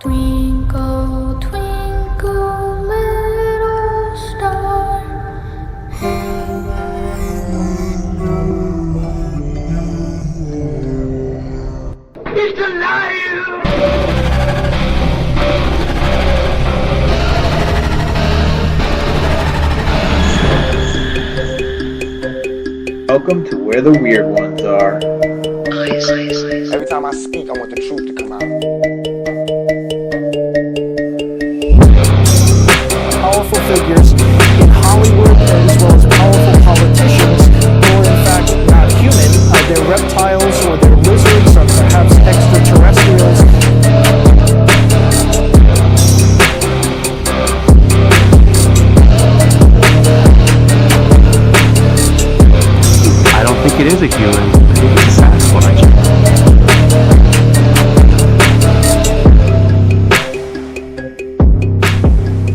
Twinkle, twinkle, little star, He's alive! Welcome to Where the Weird Ones Are. Every time I speak, I want the truth to come out. Powerful figures in Hollywood as well as powerful politicians who are in fact not human. They're reptiles or they're lizards or perhaps extraterrestrials. I don't think it is a human. I think it's a Sasquatch.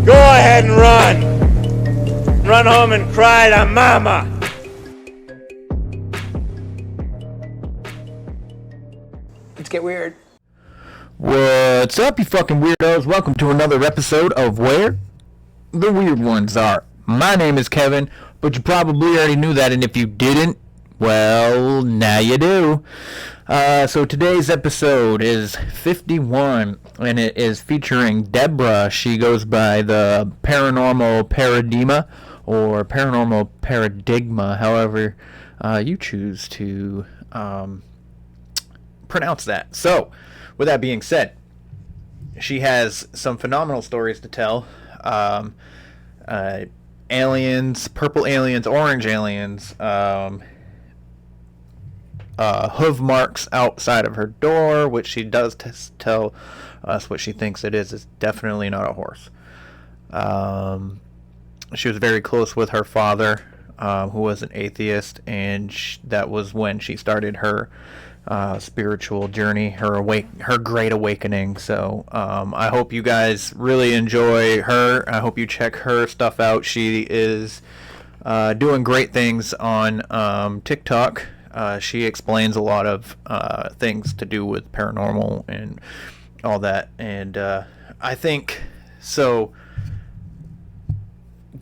Go ahead and run. Run home and cry to mama. Let's get weird. What's up, you fucking weirdos? Welcome to another episode of Where the Weird Ones Are. My name is Kevin, but you probably already knew that, and if you didn't, well, now you do. So today's episode is 51, and it is featuring Deborah. She goes by the Paranormal Paradigma, or Paranormal Paradigma, however you choose to pronounce that. So, with that being said, she has some phenomenal stories to tell. Aliens, purple aliens, orange aliens, hoof marks outside of her door, which she does tell us what she thinks it is. It's definitely not a horse. She was very close with her father, who was an atheist, and that was when she started her spiritual journey, her great awakening. So I hope you guys really enjoy her. I hope you check her stuff out. She is doing great things on TikTok. She explains a lot of things to do with paranormal and all that, and I think so.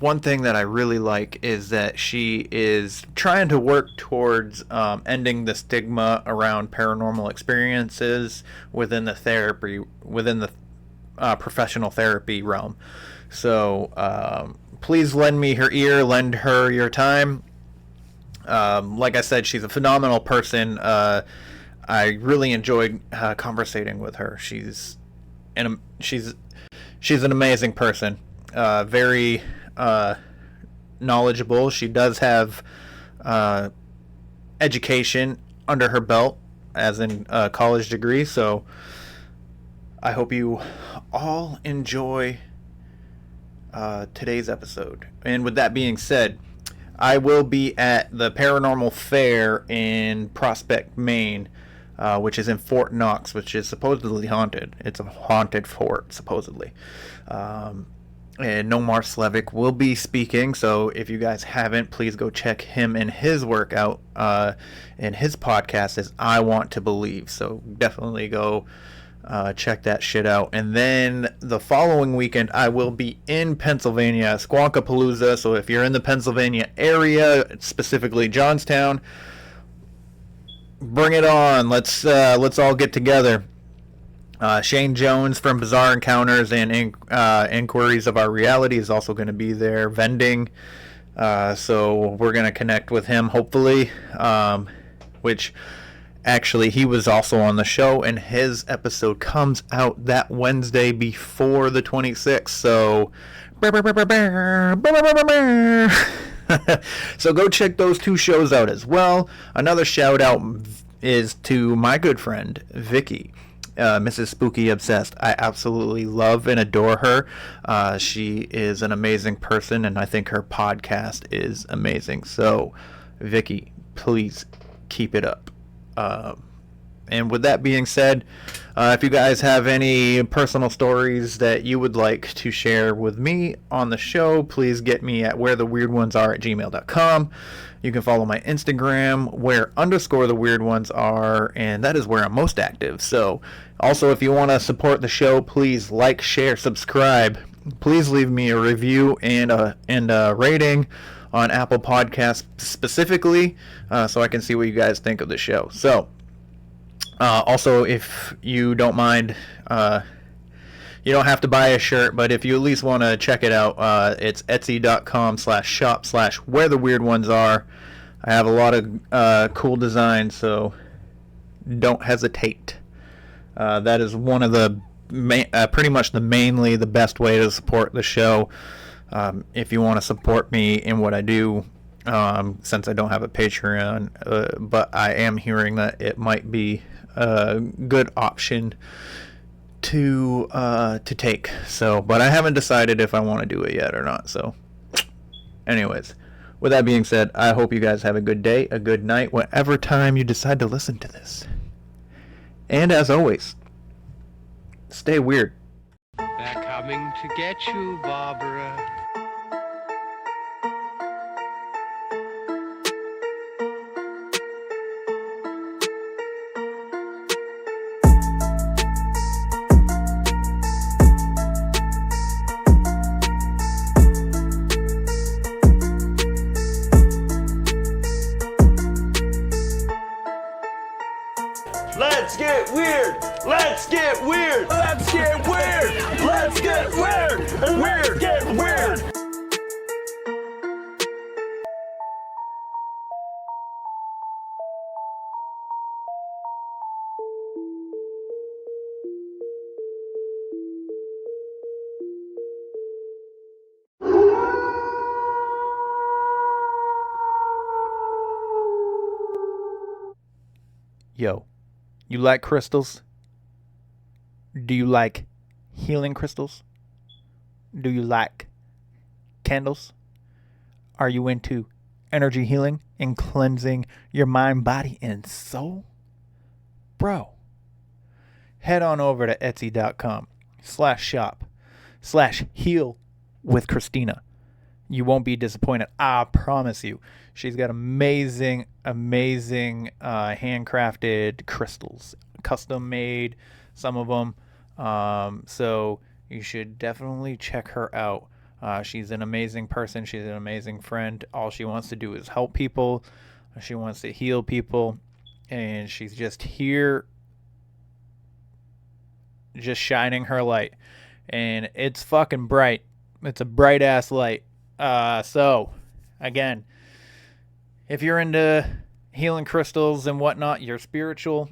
One thing that I really like is that she is trying to work towards ending the stigma around paranormal experiences within the professional therapy realm. So please lend me your ear, lend her your time. Like I said, she's a phenomenal person. I really enjoyed conversating with her. She's an amazing person. Very knowledgeable. She does have education under her belt, as in a college degree. So I hope you all enjoy today's episode. And with that being said, I will be at the Paranormal Fair in Prospect, Maine, which is in Fort Knox, which is supposedly haunted. It's a haunted fort, supposedly. And Nomar Slevik will be speaking, so if you guys haven't, please go check him and his work out. And his podcast is I Want to Believe, so definitely go check that shit out. And then the following weekend, I will be in Pennsylvania, Squonkapalooza. So if you're in the Pennsylvania area, specifically Johnstown, bring it on. Let's all get together. Shane Jones from Bizarre Encounters and Inquiries of Our Reality is also going to be there vending. So we're going to connect with him, hopefully, which actually he was also on the show, and his episode comes out that Wednesday before the 26th. So so go check those two shows out as well. Another shout out is to my good friend Vicky, Mrs. Spooky Obsessed. I absolutely love and adore her. She is an amazing person, and I think her podcast is amazing. So Vicky, please keep it up. And with that being said, if you guys have any personal stories that you would like to share with me on the show, please get me at wheretheweirdonesare@gmail.com. You can follow my Instagram, where_the_weird_ones_are, and that is where I'm most active. So also, if you want to support the show, please like, share, subscribe. Please leave me a review and a rating on Apple Podcasts specifically, so I can see what you guys think of the show. So also, if you don't mind, you don't have to buy a shirt, but if you at least want to check it out, it's etsy.com/shop/wheretheweirdonesare. I have a lot of cool designs, so don't hesitate. That is one of the pretty much mainly the best way to support the show. If you want to support me in what I do, since I don't have a Patreon, but I am hearing that it might be a good option to take. So, but I haven't decided if I want to do it yet or not. So, anyways, with that being said, I hope you guys have a good day, a good night, whatever time you decide to listen to this. And as always, stay weird. They're coming to get you, Barbara. Let's get weird. Let's get weird. Let's get weird. Let's get weird. Weird. Get weird. Yo, you like crystals? Do you like healing crystals? Do you like candles? Are you into energy healing and cleansing your mind, body, and soul? Bro, head on over to etsy.com/shop/healwithKristina. You won't be disappointed. I promise you. She's got amazing handcrafted crystals, custom made, some of them. So you should definitely check her out. She's an amazing person. She's an amazing friend. All she wants to do is help people. She wants to heal people. And she's just here, just shining her light. And it's fucking bright. It's a bright ass light. So, again, if you're into healing crystals and whatnot, you're spiritual,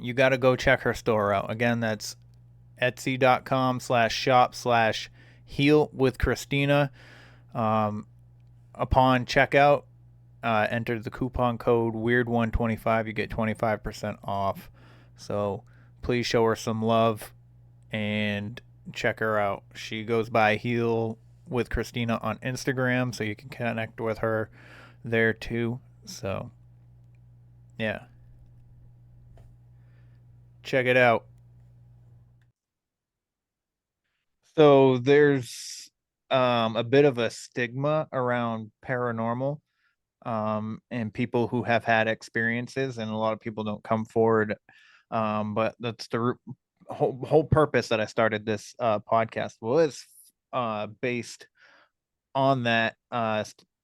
you got to go check her store out. Again, that's etsy.com/shop/healwithKristina. Upon checkout, enter the coupon code WEIRD125. You get 25% off. So please show her some love and check her out. She goes by HealWithKristina on Instagram, so you can connect with her there too. So yeah, check it out. So there's a bit of a stigma around paranormal, and people who have had experiences, and a lot of people don't come forward. But that's the whole purpose that I started this podcast was based on that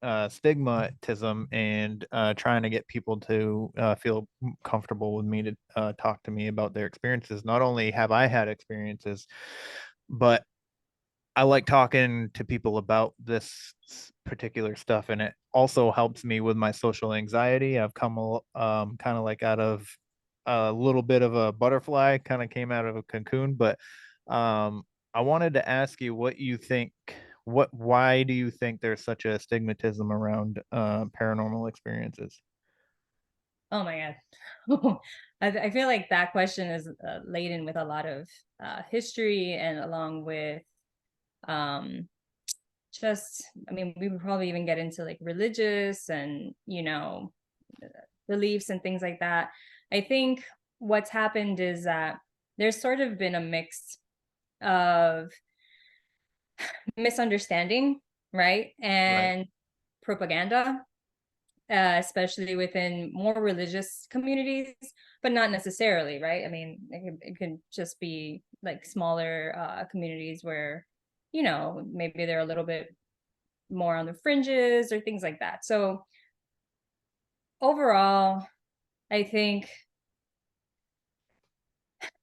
stigmatism, and trying to get people to feel comfortable with me to talk to me about their experiences. Not only have I had experiences, but I like talking to people about this particular stuff, and it also helps me with my social anxiety. I've come kind of like out of a little bit of a butterfly, kind of came out of a cocoon. But I wanted to ask you what you think. Why do you think there's such a stigmatism around paranormal experiences? Oh my God. I feel like that question is laden with a lot of history, and along with just, I mean, we would probably even get into like religious and, beliefs and things like that. I think what's happened is that there's sort of been a mix of misunderstanding, right? And propaganda, especially within more religious communities, but not necessarily, right? I mean, it can just be like smaller communities where, you know, maybe they're a little bit more on the fringes or things like that. So overall, I think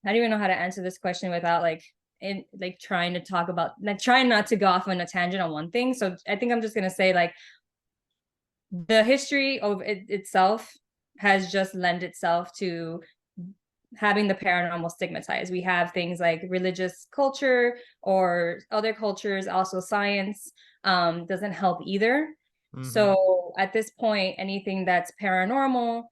I don't even know how to answer this question without trying to talk about, like, trying not to go off on a tangent on one thing. So I think I'm just gonna say, like, the history of it itself has just lent itself to having the paranormal stigmatized. We have things like religious culture or other cultures, also science doesn't help either. So at this point, anything that's paranormal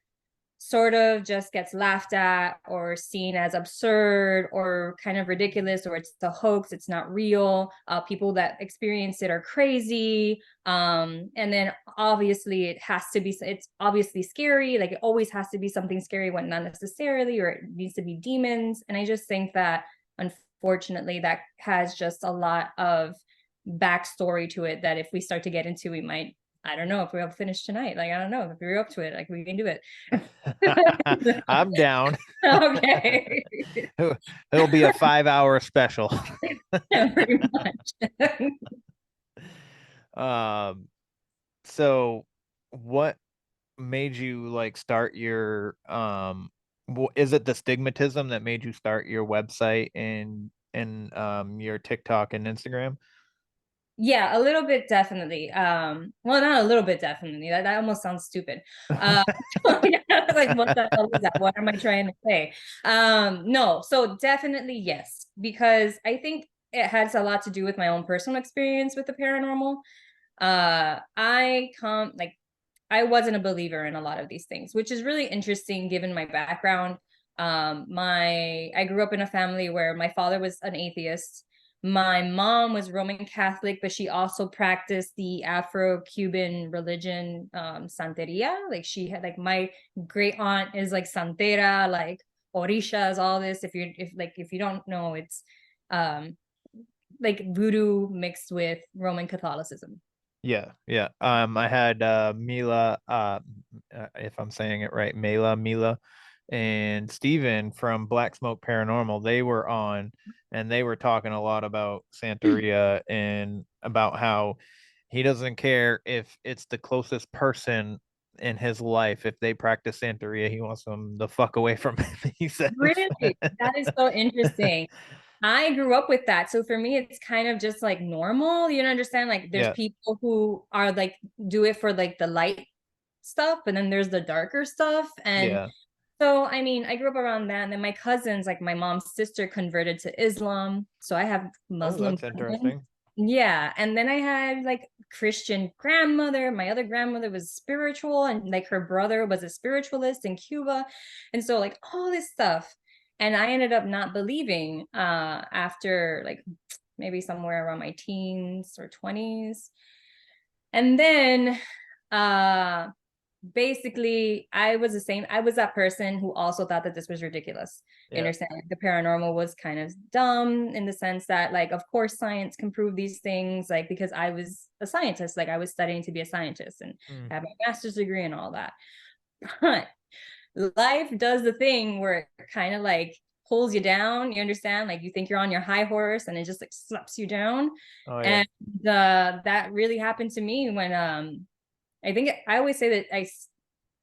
sort of just gets laughed at or seen as absurd or kind of ridiculous, or it's a hoax, it's not real. People that experience it are crazy. And then obviously it's obviously scary. Like, it always has to be something scary when not necessarily, or it needs to be demons. And I just think that unfortunately that has just a lot of backstory to it that if we start to get into, we might, I don't know if we'll finish tonight. Like, I don't know if we're up to it. Like, we can do it. I'm down. Okay. It'll be a 5-hour special. Pretty much. So what made you like start your is it the stigmatism that made you start your website and your TikTok and Instagram? Yeah, a little bit, definitely. Well, not a little bit, definitely. That almost sounds stupid. Like, what the hell is that? What am I trying to say? No, so definitely yes, because I think it has a lot to do with my own personal experience with the paranormal. I wasn't a believer in a lot of these things, which is really interesting given my background. I grew up in a family where my father was an atheist. My mom was Roman Catholic, but she also practiced the Afro-Cuban religion, Santeria. Like, she had, like, my great aunt is like Santera, like Orishas, all this. If you don't know, it's like voodoo mixed with Roman Catholicism. Yeah. I had Mila, if I'm saying it right, Mila, and Steven from Black Smoke Paranormal. They were on, and they were talking a lot about Santeria and about how he doesn't care if it's the closest person in his life. If they practice Santeria, he wants them the fuck away from him, he says. Really? That is so interesting. I grew up with that. So for me, it's kind of just like normal. You understand? Like, there's people who are like, do it for like the light stuff, and then there's the darker stuff. And so, I mean, I grew up around that. And then my cousins, like my mom's sister, converted to Islam. So I have Muslim. Oh, that's interesting. Yeah. And then I had like Christian grandmother. My other grandmother was spiritual, and like her brother was a spiritualist in Cuba. And so, like, all this stuff. And I ended up not believing after like maybe somewhere around my teens or 20s. And then basically I was that person who also thought that this was ridiculous. You understand? Like, the paranormal was kind of dumb in the sense that, like, of course science can prove these things, like, because I was a scientist, like I was studying to be a scientist and have my master's degree and all that. But life does the thing where it kind of like pulls you down. You understand? Like, you think you're on your high horse and it just like slaps you down. And that really happened to me when I think I always say that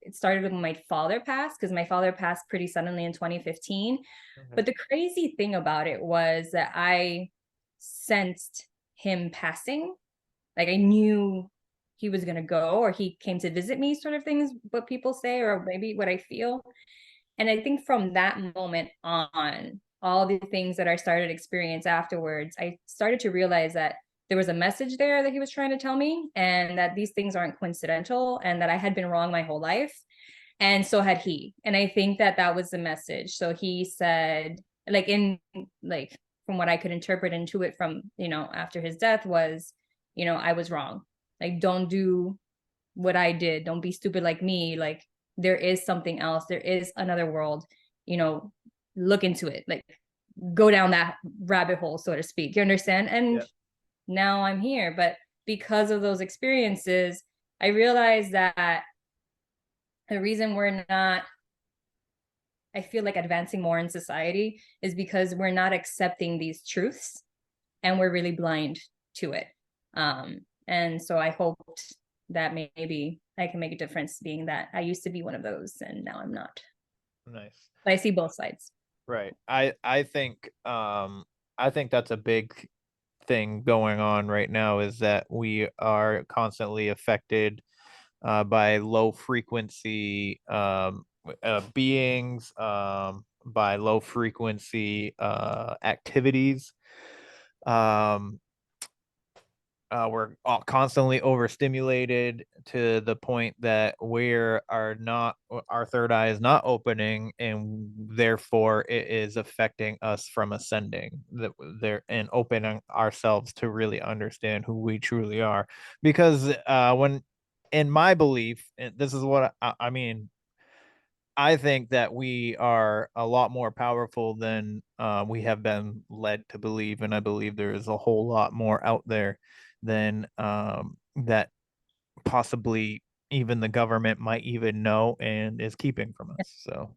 it started when my father passed, because my father passed pretty suddenly in 2015. But the crazy thing about it was that I sensed him passing. Like, I knew he was going to go, or he came to visit me, sort of things, what people say, or maybe what I feel. And I think from that moment on, all the things that I started to experience afterwards, I started to realize that there was a message there that he was trying to tell me, and that these things aren't coincidental, and that I had been wrong my whole life. And so had he. And I think that that was the message. So he said, like, from what I could interpret into it from, after his death was, I was wrong. Like, don't do what I did. Don't be stupid like me. Like, there is something else, there is another world, you know, look into it, like go down that rabbit hole, so to speak, you understand? And now I'm here. But because of those experiences, I realized that the reason we're not, I feel like, advancing more in society is because we're not accepting these truths and we're really blind to it. And so I hoped that maybe I can make a difference, being that I used to be one of those and now I'm not. Nice. But I see both sides. Right. I think that's a big thing going on right now, is that we are constantly affected by low frequency beings, by low frequency activities. We're constantly overstimulated to the point that our third eye is not opening, and therefore it is affecting us from ascending and opening ourselves to really understand who we truly are. Because when, in my belief, and this is what I mean, I think that we are a lot more powerful than we have been led to believe, and I believe there is a whole lot more out there than that possibly even the government might even know and is keeping from us. So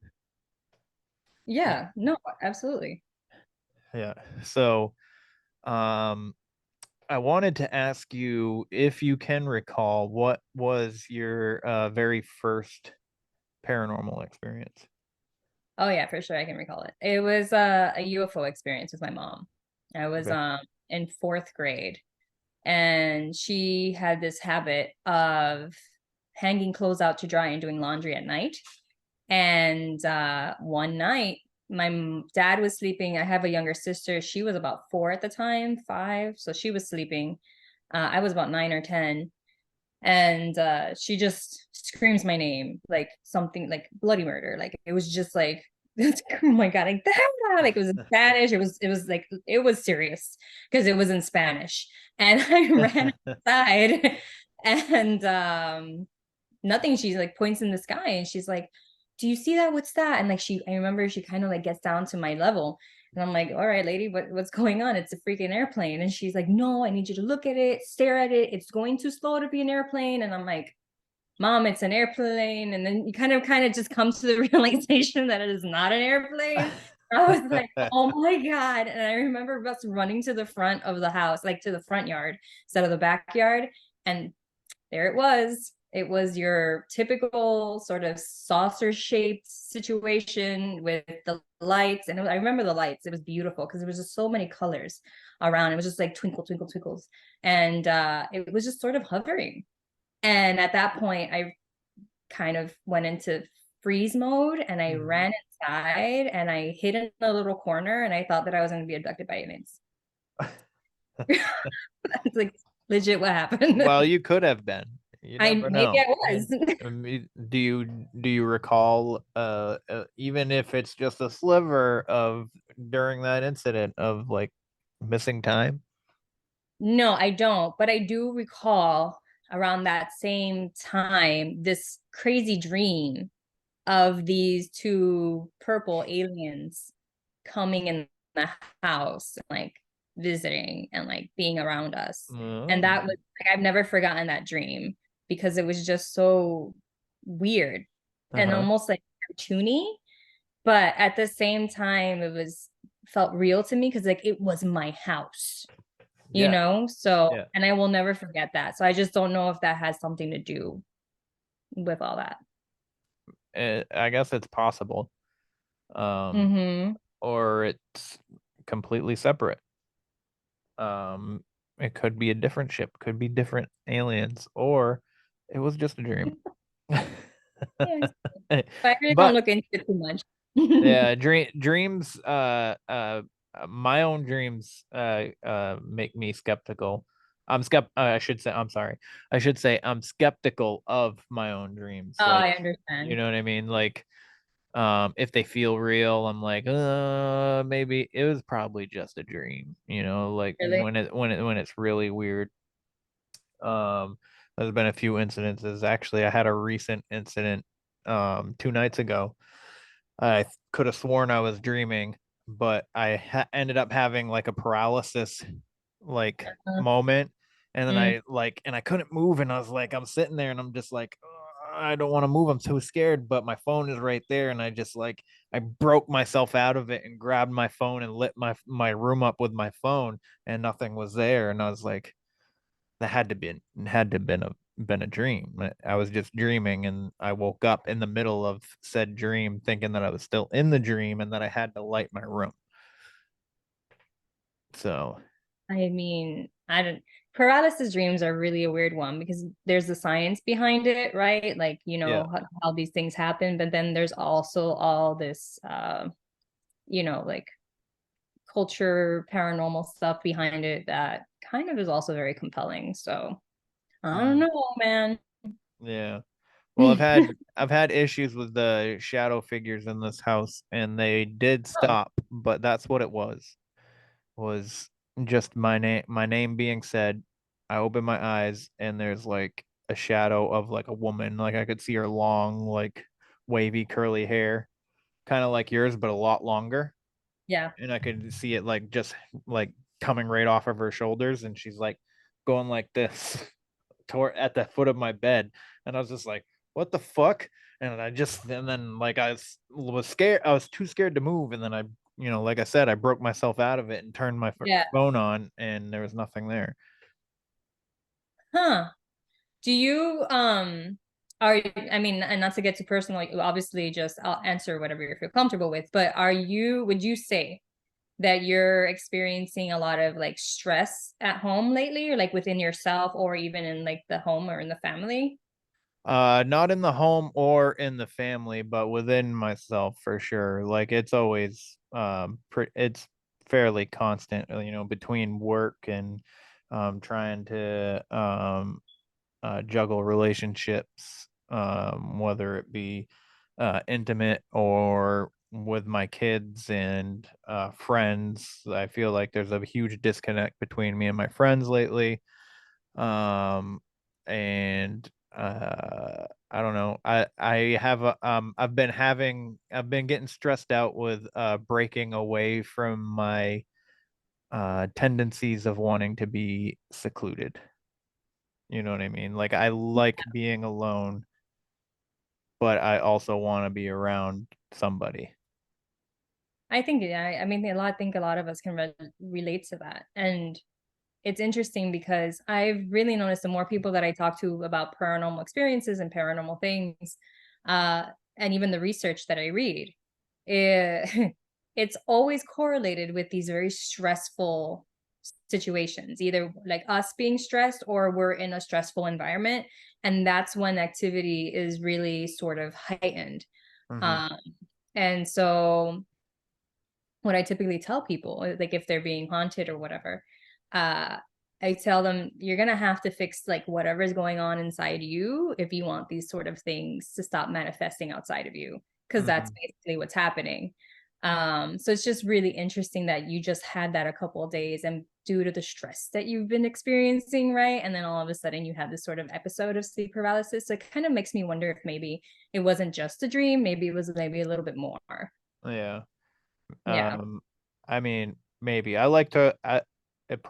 yeah, no, absolutely. yeah. So I wanted to ask you, if you can recall, what was your very first paranormal experience? Oh yeah, for sure, I can recall it. It was a UFO experience with my mom. I was Okay. in fourth grade, and she had this habit of hanging clothes out to dry and doing laundry at night. And one night, my dad was sleeping. I have a younger sister. She was about 4 at the time, 5. So she was sleeping. I was about 9 or 10. And she just screams my name, like something like bloody murder. Like it was just like, oh my God, like that. Like it was in Spanish. It was like, it was serious because it was in Spanish. And I ran outside and nothing. She's like points in the sky and she's like, do you see that? What's that? And like I remember she kind of like gets down to my level. And I'm like, all right, lady, what's going on? It's a freaking airplane. And she's like, no, I need you to look at it, stare at it. It's going too slow to be an airplane. And I'm like, Mom, it's an airplane. And then you kind of just come to the realization that it is not an airplane. I was like, oh my God. And I remember us running to the front of the house, like to the front yard instead of the backyard. And there it was. It was your typical sort of saucer shaped situation with the lights. And I remember the lights. It was beautiful because there was just so many colors around. It was just like twinkle, twinkle, twinkles. And it was just sort of hovering. And at that point, I kind of went into freeze mode and I ran inside and I hid in a little corner and I thought that I was going to be abducted by aliens. That's like legit what happened. Well, you could have been. You never know. Maybe I was. Do you recall, even if it's just a sliver of during that incident of like missing time? No, I don't. But I do recall around that same time this crazy dream of these two purple aliens coming in the house, like visiting and like being around us. And that was like, I've never forgotten that dream because it was just so weird and almost like cartoony. But at the same time, felt real to me because like it was my house, you know? So, and I will never forget that. So I just don't know if that has something to do with all that. I guess it's possible. Or it's completely separate. It could be a different ship, could be different aliens, or it was just a dream. Yes. But I really don't look into it too much. Yeah, dreams, my own dreams make me skeptical. I should say, I'm sorry. I should say I'm skeptical of my own dreams. Oh, Like, I understand. you know what I mean? Like, if they feel real, I'm like, maybe it was probably just a dream, you know, like Really? when it's really weird. There's been a few incidences. Actually, I had a recent incident 2 nights ago. I could have sworn I was dreaming, but I ended up having like a paralysis like moment, and then I couldn't move, and I was like, I'm sitting there and I'm just like, I don't want to move, I'm too scared, but my phone is right there, and I just like I broke myself out of it and grabbed my phone and lit my room up with my phone, and nothing was there, and I was like, that had to been a dream. I was just dreaming, and I woke up in the middle of said dream thinking that I was still in the dream and that I had to light my room. So I mean, I don't paralysis dreams are really a weird one because there's the science behind it, right? Like, yeah. how these things happen, but then there's also all this like culture, paranormal stuff behind it that kind of is also very compelling. So I don't know, man. Yeah. Well, I've had issues with the shadow figures in this house, and they did stop, but that's what it was just my name being said. I open my eyes and there's like a shadow of like a woman. Like I could see her long, like wavy curly hair, kind of like yours, but a lot longer. Yeah. And I could see it like just like coming right off of her shoulders, and she's like going like this toward at the foot of my bed, and I was just like, what the fuck? And then like was scared. I was too scared to move, and then like I said, I broke myself out of it and turned my phone on, and there was nothing there. Huh. Do you I mean, and not to get too personal, like, obviously just I'll answer whatever you feel comfortable with, but would you say that you're experiencing a lot of like stress at home lately, or like within yourself, or even in like the home or in the family? Not in the home or in the family, but within myself for sure. Like it's always it's fairly constant, between work and trying to juggle relationships, whether it be intimate or with my kids and friends. I feel like there's a huge disconnect between me and my friends lately. Um, and I don't know. I have I've been getting stressed out with breaking away from my tendencies of wanting to be secluded. You know what I mean? Like I like being alone, but I also want to be around somebody. I think, yeah, I mean, I think a lot of us can relate to that. And it's interesting because I've really noticed the more people that I talk to about paranormal experiences and paranormal things, uh, and even the research that I read, it's always correlated with these very stressful situations, either like us being stressed or we're in a stressful environment. And that's when activity is really sort of heightened. Um, and so what I typically tell people, like if they're being haunted or whatever, I tell them you're gonna have to fix like whatever is going on inside you if you want these sort of things to stop manifesting outside of you, because that's basically what's happening. So it's just really interesting that you just had that a couple of days, and due to the stress that you've been experiencing, right? And then all of a sudden you had this sort of episode of sleep paralysis. So it kind of makes me wonder if maybe it wasn't just a dream, maybe it was maybe a little bit more. Yeah. Yeah. I mean, maybe it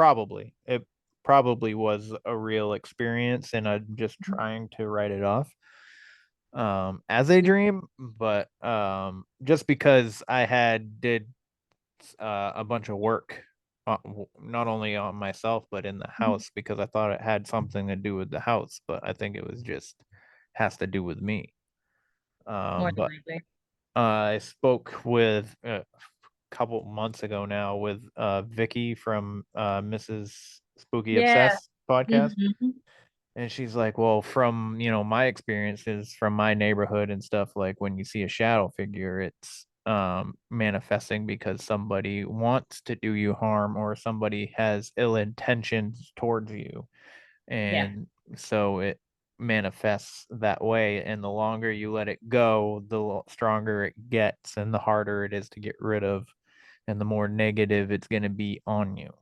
probably was a real experience, and I'm just trying to write it off as a dream, but just because I did a bunch of work, not only on myself but in the house, because I thought it had something to do with the house, but I think it was just has to do with me. More than But likely. I spoke with a couple months ago now with Vicky from Mrs. Spooky Yeah. Obsessed podcast. Mhm. And she's like, well, from my experiences from my neighborhood and stuff, like when you see a shadow figure, it's manifesting because somebody wants to do you harm, or somebody has ill intentions towards you. Yeah. And so it manifests that way, and the longer you let it go, the stronger it gets, and the harder it is to get rid of, and the more negative it's going to be on you.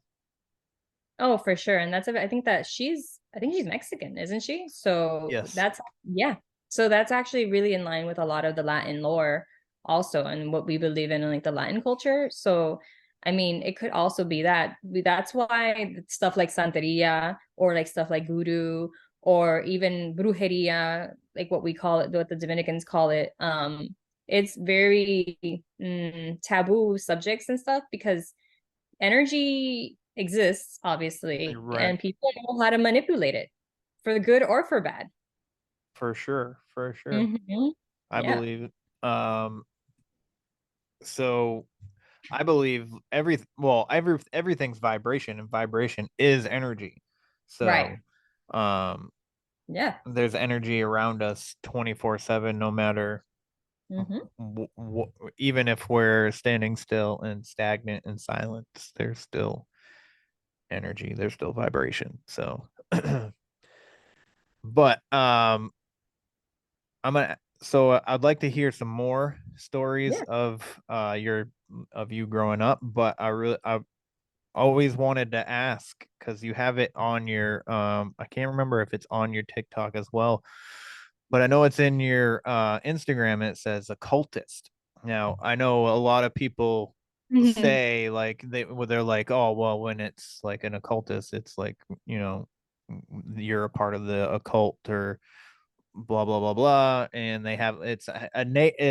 Oh, for sure. And I think she's Mexican, isn't she? So Yes. that's, yeah. So that's actually really in line with a lot of the Latin lore also, and what we believe in like the Latin culture. So I mean, it could also be that. That's why stuff like Santeria or like stuff like voodoo or even brujeria, like what we call it, what the Dominicans call it, it's very taboo subjects and stuff, because energy exists, obviously, Right. and people know how to manipulate it for the good or for bad. For sure. Mm-hmm. I Yeah. believe. So I believe everything's vibration, and vibration is energy. Right. So Yeah. there's energy around us 24/7, no matter Mm-hmm. even if we're standing still and stagnant in silence, there's still energy, there's still vibration. So but I'd like to hear some more stories Yeah. of you growing up, but I always wanted to ask, because you have it on your I can't remember if it's on your TikTok as well, but I know it's in your Instagram, and it says occultist. Now, I know a lot of people Mhm. say, like, they're like, oh well, when it's like an occultist, it's like, you're a part of the occult, or blah blah blah blah, and they have it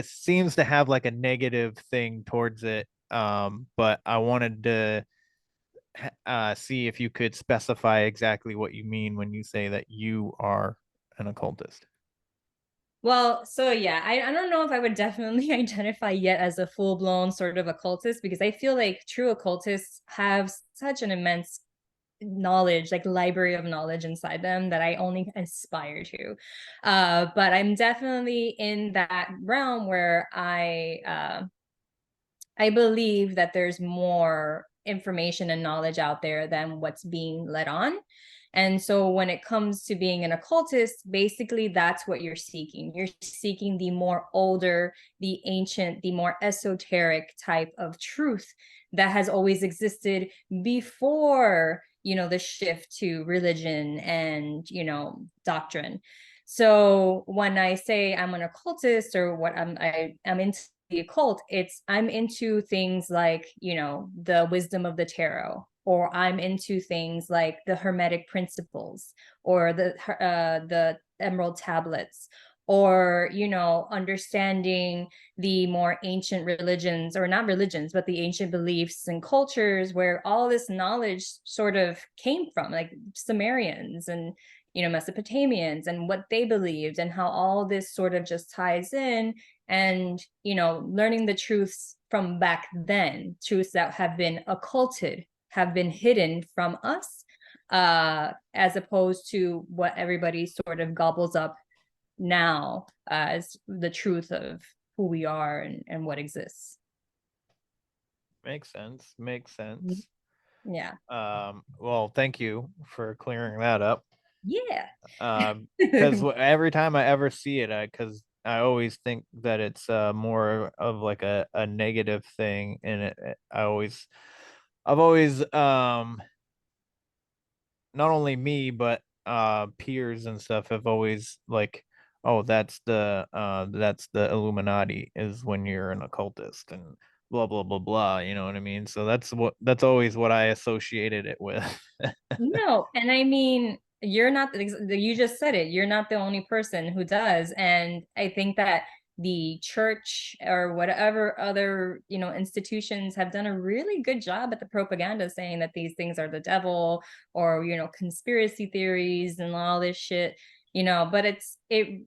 seems to have like a negative thing towards it. But I wanted to see if you could specify exactly what you mean when you say that you are an occultist. Well, so yeah, I don't know if I would definitely identify yet as a full-blown sort of occultist, because I feel like true occultists have such an immense knowledge, like library of knowledge inside them, that I only aspire to. But I'm definitely in that realm where I believe that there's more information and knowledge out there than what's being let on. And so when it comes to being an occultist, basically that's what you're seeking. You're seeking the more older, the ancient, the more esoteric type of truth that has always existed before, the shift to religion and, doctrine. So when I say I'm an occultist, or what I'm into the occult, I'm into things like, the wisdom of the tarot, or I'm into things like the hermetic principles, or the emerald tablets, or understanding the more ancient religions, or not religions, but the ancient beliefs and cultures where all this knowledge sort of came from, like Sumerians and Mesopotamians, and what they believed, and how all this sort of just ties in. And learning the truths from back then, truths that have been occulted, have been hidden from us, as opposed to what everybody sort of gobbles up now as the truth of who we are, and what exists. Makes sense. Yeah. Well, thank you for clearing that up. Yeah. Because every time I ever see it, because I always think that it's more of like a negative thing, and I've always not only me, but peers and stuff have always like, oh, that's the Illuminati, is when you're an occultist, and blah blah blah blah, you know what I mean? So that's always what I associated it with. No, and I mean, you just said it. You're not the only person who does. And I think that the church or whatever other, institutions have done a really good job at the propaganda, saying that these things are the devil, or, conspiracy theories and all this shit. But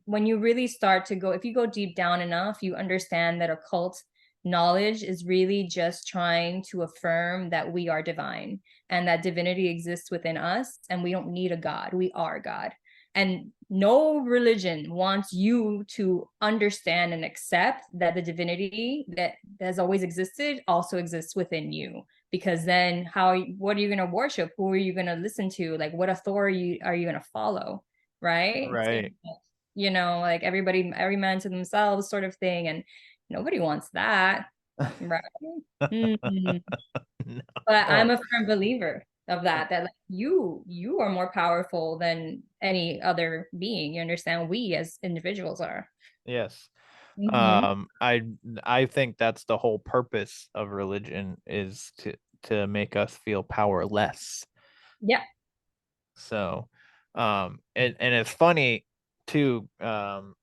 when you really start to go, if you go deep down enough, you understand that occult knowledge is really just trying to affirm that we are divine, and that divinity exists within us, and we don't need a God. We are God. And no religion wants you to understand and accept that the divinity that has always existed also exists within you. Because then what are you going to worship? Who are you going to listen to? Like, what authority are you going to follow? Right. Right. Like every man to themselves sort of thing. And nobody wants that. Right. Mm-hmm. No. But I'm a firm believer. of that like you are more powerful than any other being. You understand? We as individuals are. Yes. Mm-hmm. I think that's the whole purpose of religion, is to make us feel powerless. Yeah. So and it's funny too, because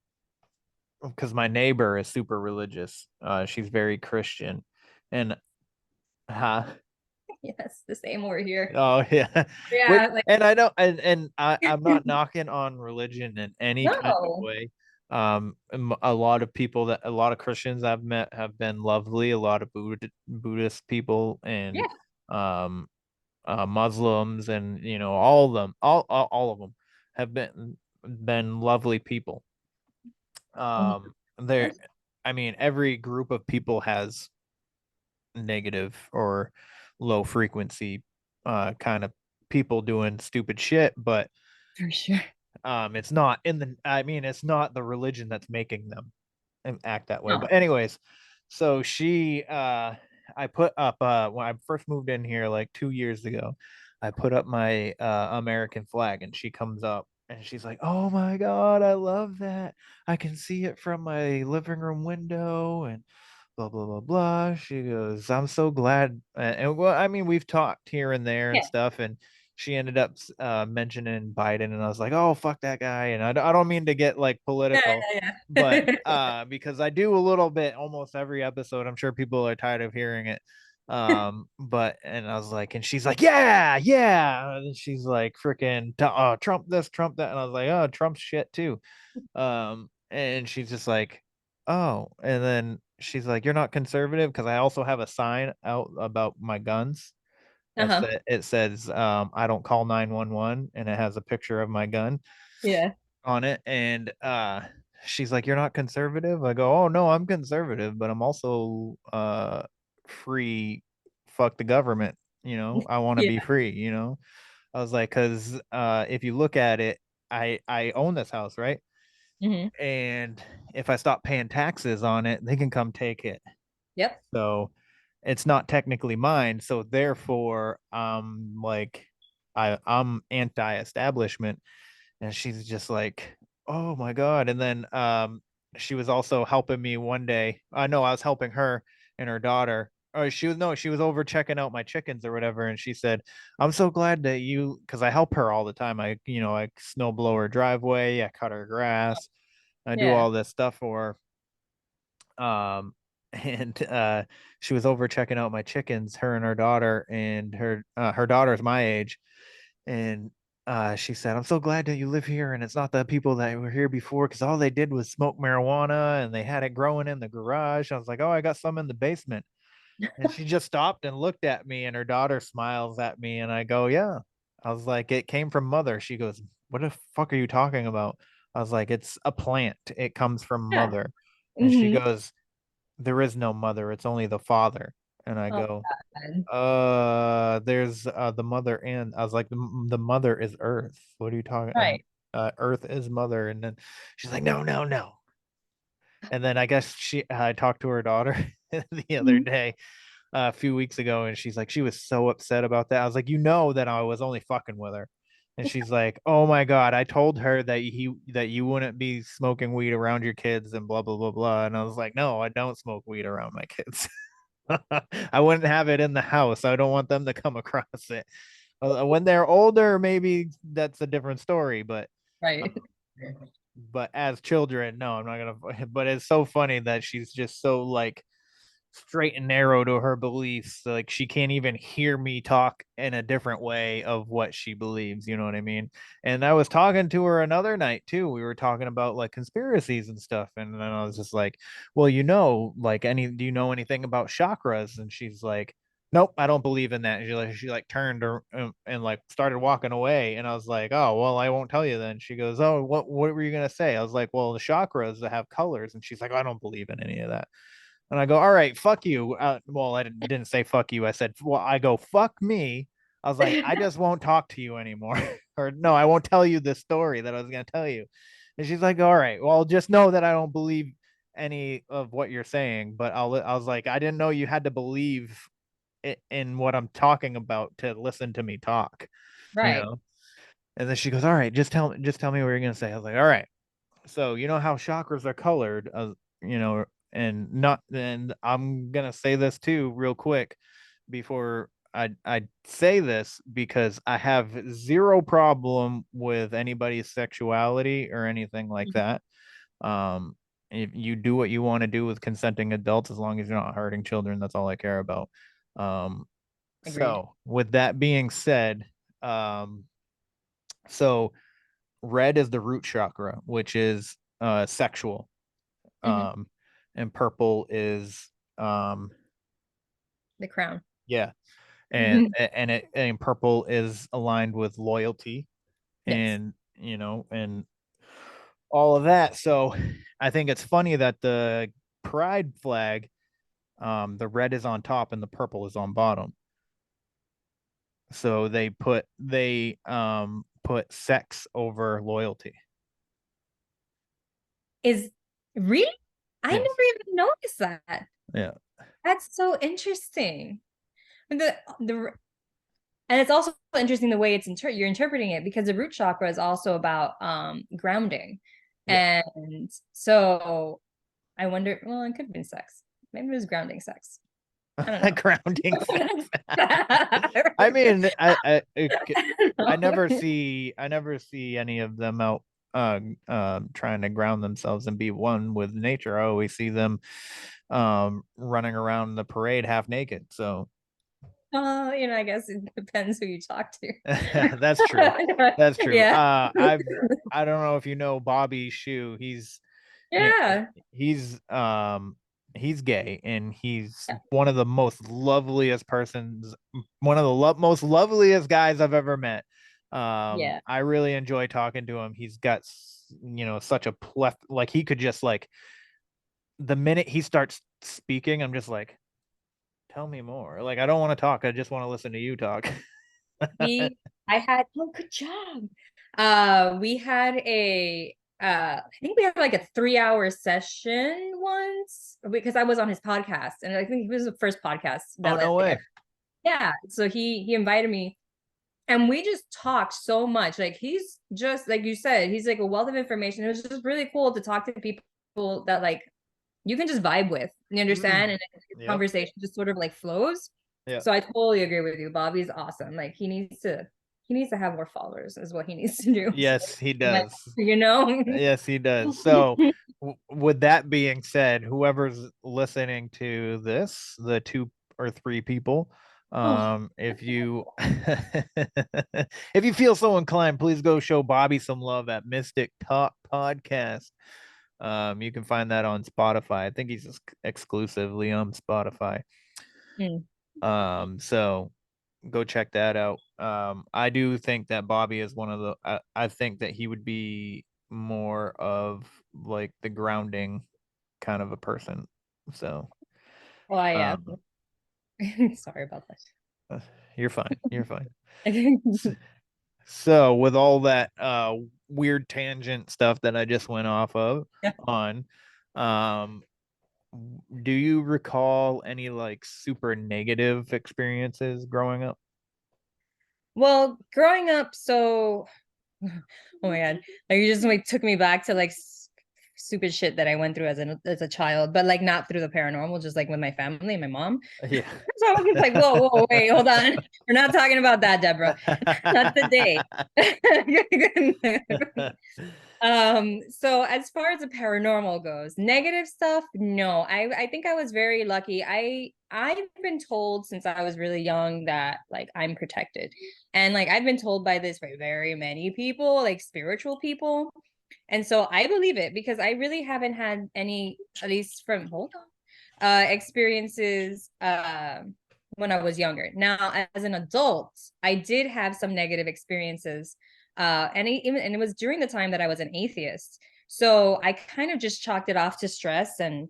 my neighbor is super religious. She's very Christian. And Yes, the same over here. oh yeah. Yeah, like And I don't, and I'm not knocking on religion in any kind of no. way. A lot of people, that a lot of Christians I've met have been lovely. A lot of Buddhist people, and Yeah. um Muslims, and all of them, all of them have been lovely people. Mhm. There, I mean, every group of people has negative or low frequency kind of people doing stupid shit, but For sure. it's not in the I mean, it's not the religion that's making them act that way. No. But anyways, so she I put up when I first moved in here like 2 years ago, I put up my American flag, and she comes up and she's like, "Oh my God, I love that. I can see it from my living room window," and blah blah blah blah. She goes, "I'm so glad." And well, I mean, we've talked here and there and Yeah. stuff, and she ended up mentioning Biden, and I was like, "Oh, fuck that guy." And I don't mean to get like Yeah, political, yeah, but yeah. because I do a little bit almost every episode. I'm sure people are tired of hearing it. But and I was like, and she's like, "Yeah, yeah." And she's like, freaking Trump this, Trump that. And I was like, "Oh, Trump's shit too." And she's just like, "Oh." And then she's like, "You're not conservative?" Because I also have a sign out about my guns. Uh-huh. It says, "I don't call 911," and it has a picture of my gun Yeah. on it. And she's like, "You're not conservative?" I go, "Oh no, I'm conservative, but I'm also free. Fuck the government. I want to Yeah. be free. I was like, because if you look at it, I own this house, right? Hmm. And if I stop paying taxes on it, they can come take it. Yep. So it's not technically mine. So therefore, like, I'm anti-establishment. And she's just like, "Oh my God." And then she was also helping me one day. I know I was helping her and her daughter. Oh, she was over checking out my chickens or whatever. And she said, "I'm so glad that you," because I help her all the time. I snow blow her driveway, I cut her grass, I do Yeah. all this stuff for her. And she was over checking out my chickens, her and her daughter, and her daughter's my age. And she said, "I'm so glad that you live here, and it's not the people that were here before, because all they did was smoke marijuana, and they had it growing in the garage." I was like, "Oh, I got some in the basement." And she just stopped and looked at me, and her daughter smiles at me, and I go, "Yeah." I was like, "It came from mother." She goes, "What the fuck are you talking about?" I was like, "It's a plant. It comes from Yeah. mother." And she Hmm. goes, "There is no mother. It's only the father." And I Oh go, God. there's the mother, and I was like, the mother is Earth. What are you talking? Right. Earth is mother." And then she's like, "No, no, no." And then I guess I talked to her daughter the other Mhm. day, a few weeks ago, and she's like, she was so upset about that. I was like, that I was only fucking with her. And she's like, "Oh my God, I told her that you wouldn't be smoking weed around your kids and blah blah blah blah." And I was like, "No, I don't smoke weed around my kids." I wouldn't have it in the house. I don't want them to come across it. When they're older, maybe that's a different story. Uh, Right. but as children, no, I'm not gonna. But it's so funny that she's just so like straight and narrow to her beliefs. Like, she can't even hear me talk in a different way of what she believes. You know what I mean? And I was talking to her another night too. We were talking about like conspiracies and stuff. And then I was just like, "Well, like do you know anything about chakras?" And she's like, "Nope, I don't believe in that." And she like turned her and like started walking away. And I was like, "Oh, well, I won't tell you then." She goes, "Oh, what were you gonna say?" I was like, "Well, the chakras that have colors." And she's like, "I don't believe in any of that." And I go, "All right, fuck you." Well, I didn't say fuck you. I said, well, I go, "Fuck me." I was like, "I just won't talk to you anymore." Or no, I won't tell you the story that I was going to tell you. And she's like, "All right, well, just know that I don't believe any of what you're saying." But I was like, "I didn't know you had to believe in what I'm talking about to listen to me talk. Right. You know? And then she goes, all right, just tell me what you're gonna say. I was like, all right. So you know how chakras are colored, you know, and I'm gonna say this too real quick before I say this, because I have zero problem with anybody's sexuality or anything like that. If you do what you want to do with consenting adults, as long as you're not hurting children, that's all I care about. Agreed. So with that being said, so red is the root chakra, which is sexual. Mhm. And purple is The crown. yeah. And purple is aligned with loyalty Yes. and you know and all of that. So I think it's funny that the pride flag, the red is on top and the purple is on bottom. So they put sex over loyalty. Is really? I Yes. never even noticed that. Yeah. That's so interesting. The and it's also interesting the way you're interpreting it, because the root chakra is also about grounding. Yeah. And so I wonder, well, it could have been sex. Maybe it was grounding sex. I don't know. Grounding sex. I mean, I never see any of them out trying to ground themselves and be one with nature. I always see them running around the parade half naked. So you know, I guess it depends who you talk to. that's true. That's true. Yeah. I don't know if you know Bobby Shoe. He's Yeah. he's gay, and he's one of the most loveliest persons, one of the most loveliest guys I've ever met. Yeah. I really enjoy talking to him. He's got such a like he could just like the minute he starts speaking, I'm just like, tell me more. Like I don't want to talk. I just want to listen to you talk. I had good job. We had I think we had like a 3-hour session once, because I was on his podcast, and I think it was the first podcast that no way. Yeah. So he invited me, and we just talked so much. Like he's just like you said, he's like a wealth of information. It was just really cool to talk to people that like you can just vibe with, you understand? And the conversation just sort of like flows. Yeah. So I totally agree with you. Bobby's awesome. Like he needs to have more followers, is what he needs to do. Yes, he does. You know? Yes, he does. So with that being said, whoever's listening to this, the 2 or 3 people, if you if you feel so inclined, please go show Bobby some love at Mystic Talk Podcast. You can find that on Spotify. I think he's exclusively on Spotify. So go check that out. I do think that Bobby is one of the I think that he would be more of like the grounding kind of a person. So yeah. Sorry about that. You're fine. You're fine. So with all that weird tangent stuff that I just went off of on, do you recall any like super negative experiences growing up? Well, growing up, so oh my god, like you just like took me back to like stupid shit that I went through as a child, but like not through the paranormal, just like with my family and my mom. Yeah. So I was like, whoa, wait, hold on. We're not talking about that, Deborah. Not today. So as far as the paranormal goes, negative stuff, no. I think I was very lucky. I've been told since I was really young that like I'm protected. And like I've been told by this by very many people, like spiritual people. And so I believe it, because I really haven't had any, at least from experiences when I was younger. Now, as an adult, I did have some negative experiences. And it was during the time that I was an atheist. So I kind of just chalked it off to stress, and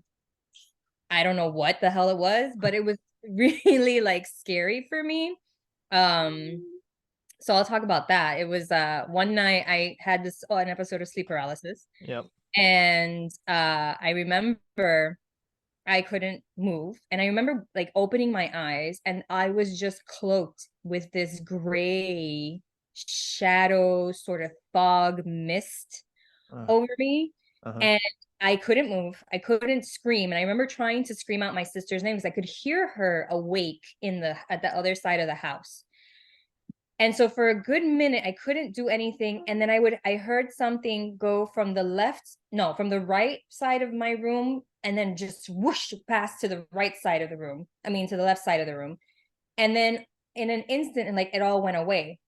I don't know what the hell it was, but it was really like scary for me. So I'll talk about that. It was one night I had an episode of sleep paralysis. Yep. And I remember I couldn't move. And I remember like opening my eyes and I was just cloaked with this gray shadow sort of fog mist over me. And I couldn't move. I couldn't scream. And I remember trying to scream out my sister's name because I could hear her awake at the other side of the house. And so for a good minute, I couldn't do anything. And then I heard something go from the right side of my room and then just whoosh past to the right side of the room. I mean, to the left side of the room. And then in an instant, and like it all went away.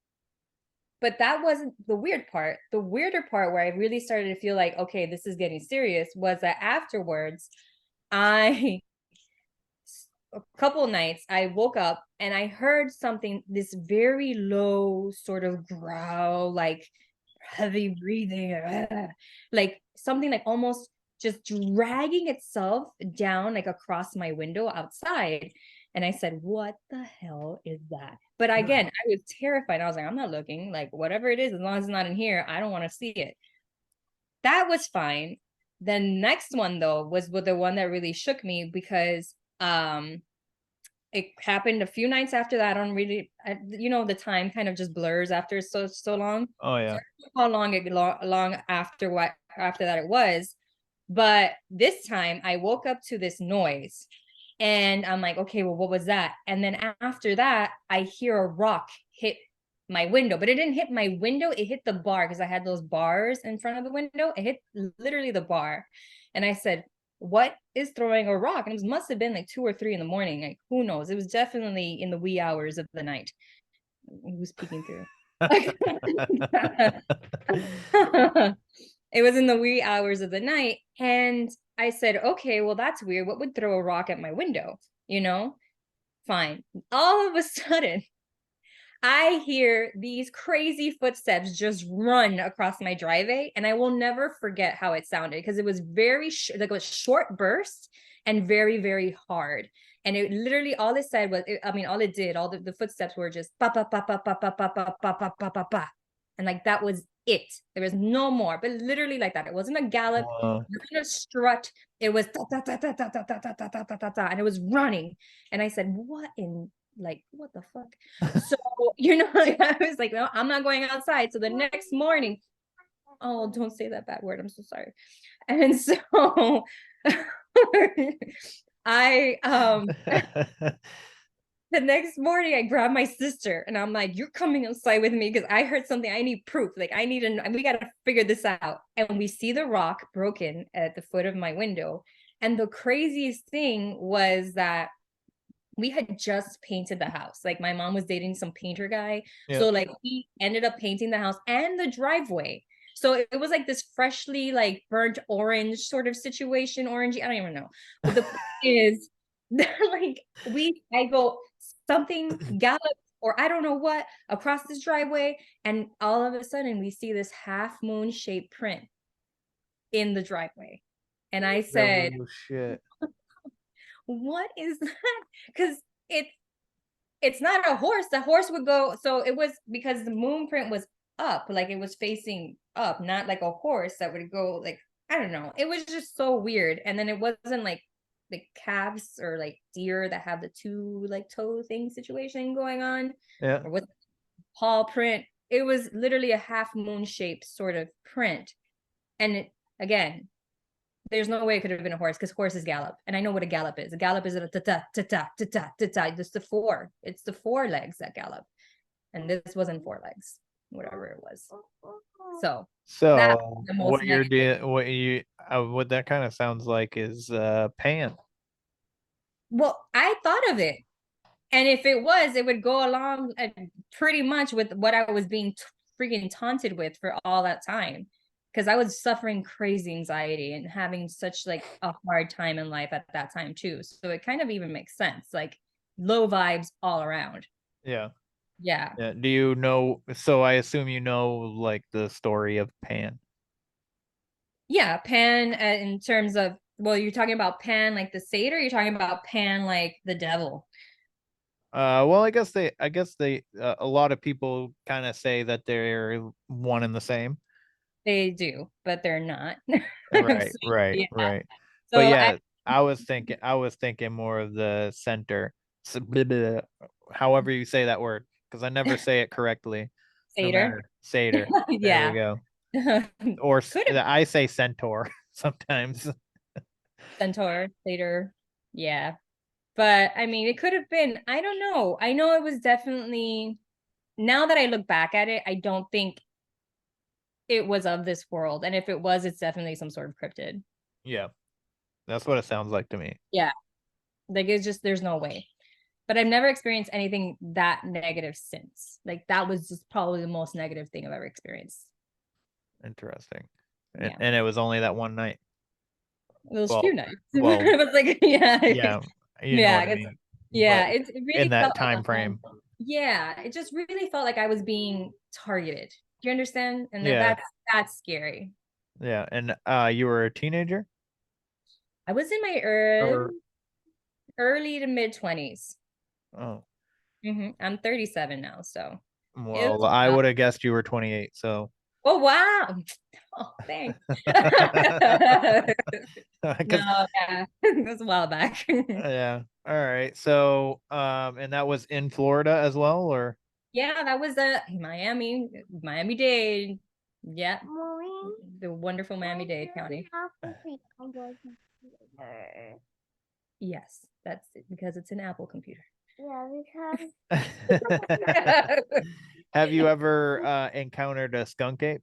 But that wasn't the weird part. The weirder part where I really started to feel like, okay, this is getting serious was that afterwards, a couple of nights I woke up and I heard something, this very low sort of growl, like heavy breathing, like something like almost just dragging itself down like across my window outside. And I said, what the hell is that? But again, I was terrified. I was like, I'm not looking, like whatever it is, as long as it's not in here, I don't want to see it. That was fine. The next one though was the one that really shook me because it happened a few nights after that. I don't really, the time kind of just blurs after so long. Oh yeah. So how long after that it was, but this time I woke up to this noise, and I'm like, okay, well, what was that? And then after that, I hear a rock hit my window, but it didn't hit my window. It hit the bar because I had those bars in front of the window. It hit literally the bar, and I said, what is throwing a rock? And it must have been like 2 or 3 in the morning. Like, who knows? It was definitely in the wee hours of the night. Who's peeking through? It was in the wee hours of the night. And I said, okay, well, that's weird. What would throw a rock at my window? Fine. All of a sudden, I hear these crazy footsteps just run across my driveway, and I will never forget how it sounded because it was very like a short burst and very, very hard. And it literally, all it said was, all it did, all the footsteps were just pa pa pa pa pa pa pa pa pa pa pa pa pa, and like that was it. There was no more, but literally like that. It wasn't a gallop, it wasn't a strut. It was ta ta ta ta ta ta ta ta ta ta ta ta, and it was running. And I said, what the fuck? So, I was like, no, I'm not going outside. So the next morning, oh, don't say that bad word. I'm so sorry. And so I, the next morning I grabbed my sister and I'm like, you're coming outside with me because I heard something. I need proof. Like we got to figure this out. And we see the rock broken at the foot of my window. And the craziest thing was that we had just painted the house. Like my mom was dating some painter guy. Yep. So like he ended up painting the house and the driveway. So it was like this freshly like burnt orange sort of situation. Orangey, I don't even know. But the point is that like I go something gallop or I don't know what across this driveway. And all of a sudden we see this half moon shaped print in the driveway. And I said, oh, shit. What is that? Because it's not a horse. The horse would go, so it was because the moon print was up, like it was facing up, not like a horse that would go like, I don't know. It was just so weird. And then it wasn't like the calves or like deer that have the 2 like toe thing situation going on. Yeah. Or with paw print. It was literally a half moon shaped sort of print. And again, there's no way it could have been a horse because horses gallop. And I know what a gallop is. A gallop is a ta-ta, ta-ta, ta-ta, ta-ta. It's the 4. It's the 4 legs that gallop. And this wasn't 4 legs, whatever it was. So what you're doing, what that kind of sounds like is Pan. Well, I thought of it. And if it was, it would go along pretty much with what I was being freaking taunted with for all that time. Because I was suffering crazy anxiety and having such like a hard time in life at that time too. So it kind of even makes sense, like low vibes all around. Yeah. Yeah. Do you know? So I assume you know like the story of Pan. Yeah, Pan in terms of, well, you're talking about Pan like the saint, or you're talking about Pan like the devil? Well, I guess they a lot of people kind of say that they're one and the same. They do, but they're not. Right, So, right, yeah. right. So but yeah, I was thinking more of the center. However you say that word, because I never say it correctly. No Seder. matter. Seder. There we Yeah. go. Or Could have I say centaur sometimes. centaur, Seder. Yeah. But I mean, it could have been, I don't know. I know it was definitely, now that I look back at it, I don't think it was of this world. And if it was, it's definitely some sort of cryptid. Yeah. That's what it sounds like to me. Yeah. Like it's just, there's no way. But I've never experienced anything that negative since. Like that was just probably the most negative thing I've ever experienced. Interesting. Yeah. And it was only that one night. Those few nights. Well, it was like, yeah. Yeah. You know what I mean. Yeah. But It really in that felt time like frame. yeah. It just really felt like I was being targeted. Do you understand? And Yeah. that's scary. Yeah. And you were a teenager? I was in my early to mid 20s. Oh. I'm 37 now, so. Well, I would have guessed you were 28, so. Oh, wow. Oh, thanks. No, yeah. It was a while back. Yeah. All right. So, and that was in Florida as well, or? Yeah, that was Miami-Dade. Yeah. The wonderful Miami-Dade County. Yes, that's it, because it's an Apple computer. Yeah, because Have you ever encountered a skunk ape?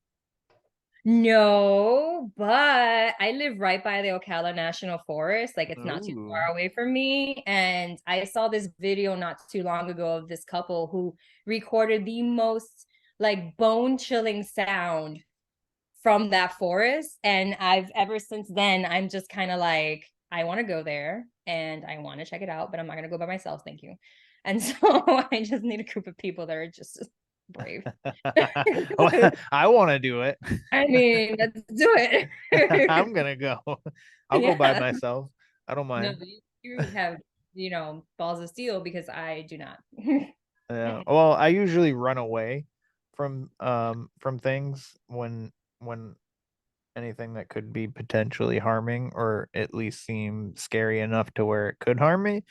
No, but I live right by the Ocala National Forest. Like it's not too far away from me. And I saw this video not too long ago of this couple who recorded the most like bone-chilling sound from that forest. And I've ever since then, I'm just kind of like, I want to go there and I want to check it out, but I'm not going to go by myself. Thank you. And so I just need a group of people that are just brave. I want to do it. I mean, let's do it. I'm gonna go. I'll go by myself. I don't mind. No, you have, balls of steel because I do not. Yeah. Well, I usually run away from things when anything that could be potentially harming or at least seem scary enough to where it could harm me.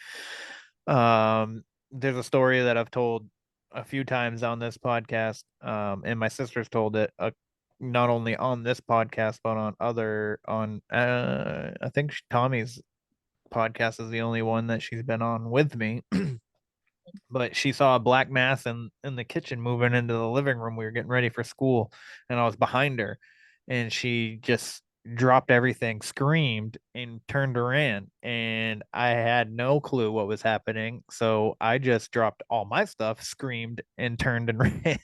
There's a story that I've told a few times on this podcast, and my sister's told it not only on this podcast but I think Tommy's podcast is the only one that she's been on with me. But she saw a black mass in the kitchen moving into the living room. We were getting ready for school and I was behind her, and she just dropped everything, screamed, and turned around, and I had no clue what was happening, so I just dropped all my stuff, screamed, and turned and ran.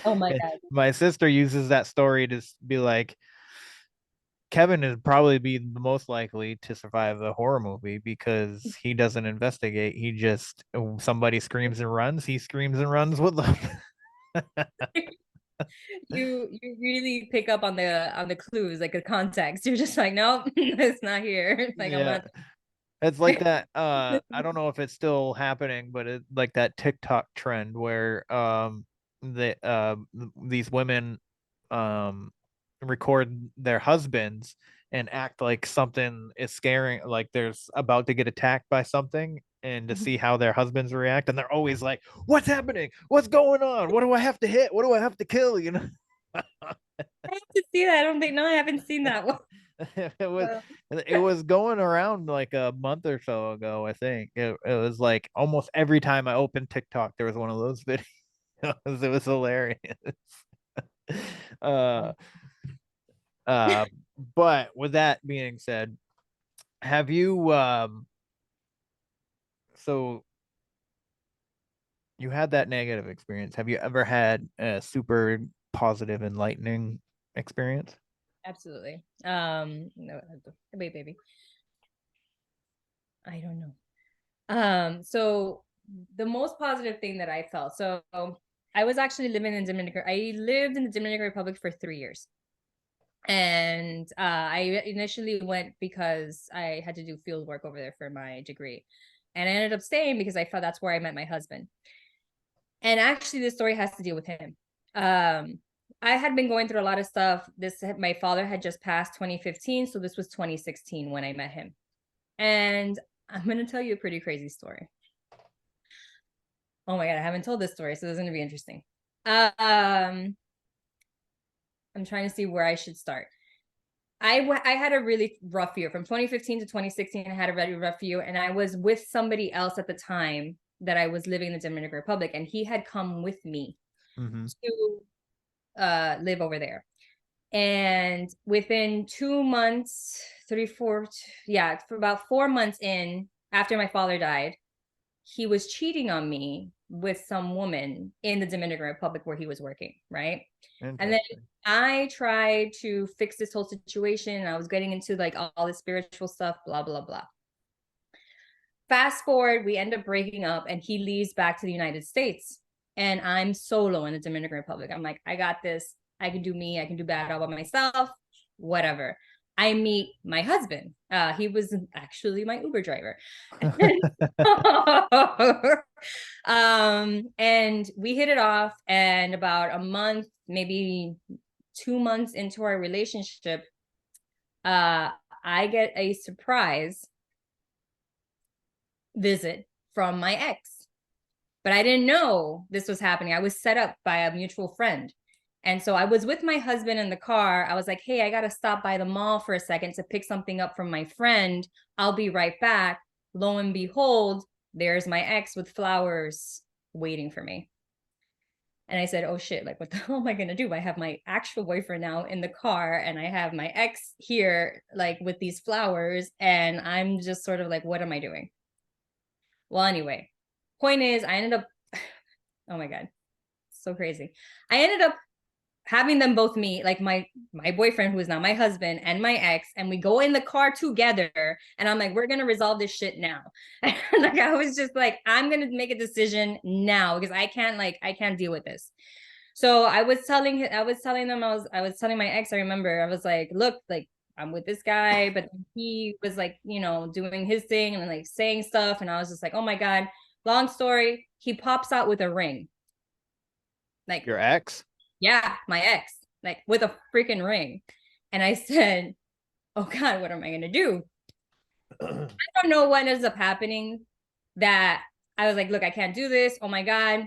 Oh my God. My sister uses that story to be like, Kevin is probably be the most likely to survive a horror movie because he doesn't investigate. He just, somebody screams and runs, he screams and runs with them. You really pick up on the clues, like the context. You're just like, nope, it's not here. Like, I'm not. It's like that. I don't know if it's still happening, but it's like that TikTok trend where these women record their husbands and act like something is scaring, like there's about to get attacked by something, and to see how their husbands react, and they're always like, what's happening, what's going on, what do I have to hit, what do I have to kill, I have to see that. I haven't seen that one. It was going around like a month or so ago. I think it was like almost every time I opened TikTok there was one of those videos. It was hilarious. But with that being said, have you so you had that negative experience, have you ever had a super positive, enlightening experience? Absolutely. No, wait, baby. I don't know. So the most positive thing that I felt, so I was actually living in I lived in the Dominican Republic for 3 years. And I initially went because I had to do field work over there for my degree. And I ended up staying because I felt that's where I met my husband. And actually this story has to deal with him. I had been going through a lot of stuff. My father had just passed 2015. So this was 2016 when I met him. And I'm going to tell you a pretty crazy story. Oh my God, I haven't told this story, so this is going to be interesting. I'm trying to see where I should start. I had a really rough year from 2015 to 2016. I had a really rough year, and I was with somebody else at the time that I was living in the Dominican Republic, and he had come with me to live over there. And within 2 months, for about 4 months in, after my father died, he was cheating on me with some woman in the Dominican Republic where he was working, right? And then I tried to fix this whole situation. I was getting into like all this spiritual stuff, blah, blah, blah. Fast forward, we end up breaking up and he leaves back to the United States. And I'm solo in the Dominican Republic. I'm like, I got this. I can do me. I can do bad all by myself, whatever. I meet my husband. He was actually my Uber driver. And we hit it off. And about a month, maybe 2 months into our relationship, I get a surprise visit from my ex. But I didn't know this was happening. I was set up by a mutual friend. And so I was with my husband in the car. I was like, hey, I got to stop by the mall for a second to pick something up from my friend. I'll be right back. Lo and behold, there's my ex with flowers waiting for me. And I said, oh shit, like, what the hell am I going to do? I have my actual boyfriend now in the car and I have my ex here, like with these flowers. And I'm just sort of like, what am I doing? Well, anyway, point is, I ended up, oh my God, so crazy. I ended up having them both meet, like my boyfriend, who is now my husband, and my ex, and we go in the car together. And I'm like, we're gonna resolve this shit now. And like, I was just like, I'm gonna make a decision now because I can't deal with this. So I was telling my ex, I remember, I was like, look, like, I'm with this guy, but he was like, doing his thing and like saying stuff. And I was just like, oh my God, long story. He pops out with a ring. Like, your ex? Yeah, my ex, like with a freaking ring. And I said, oh God, what am I going to do? I don't know what ends up happening, that I was like, look, I can't do this. Oh my God.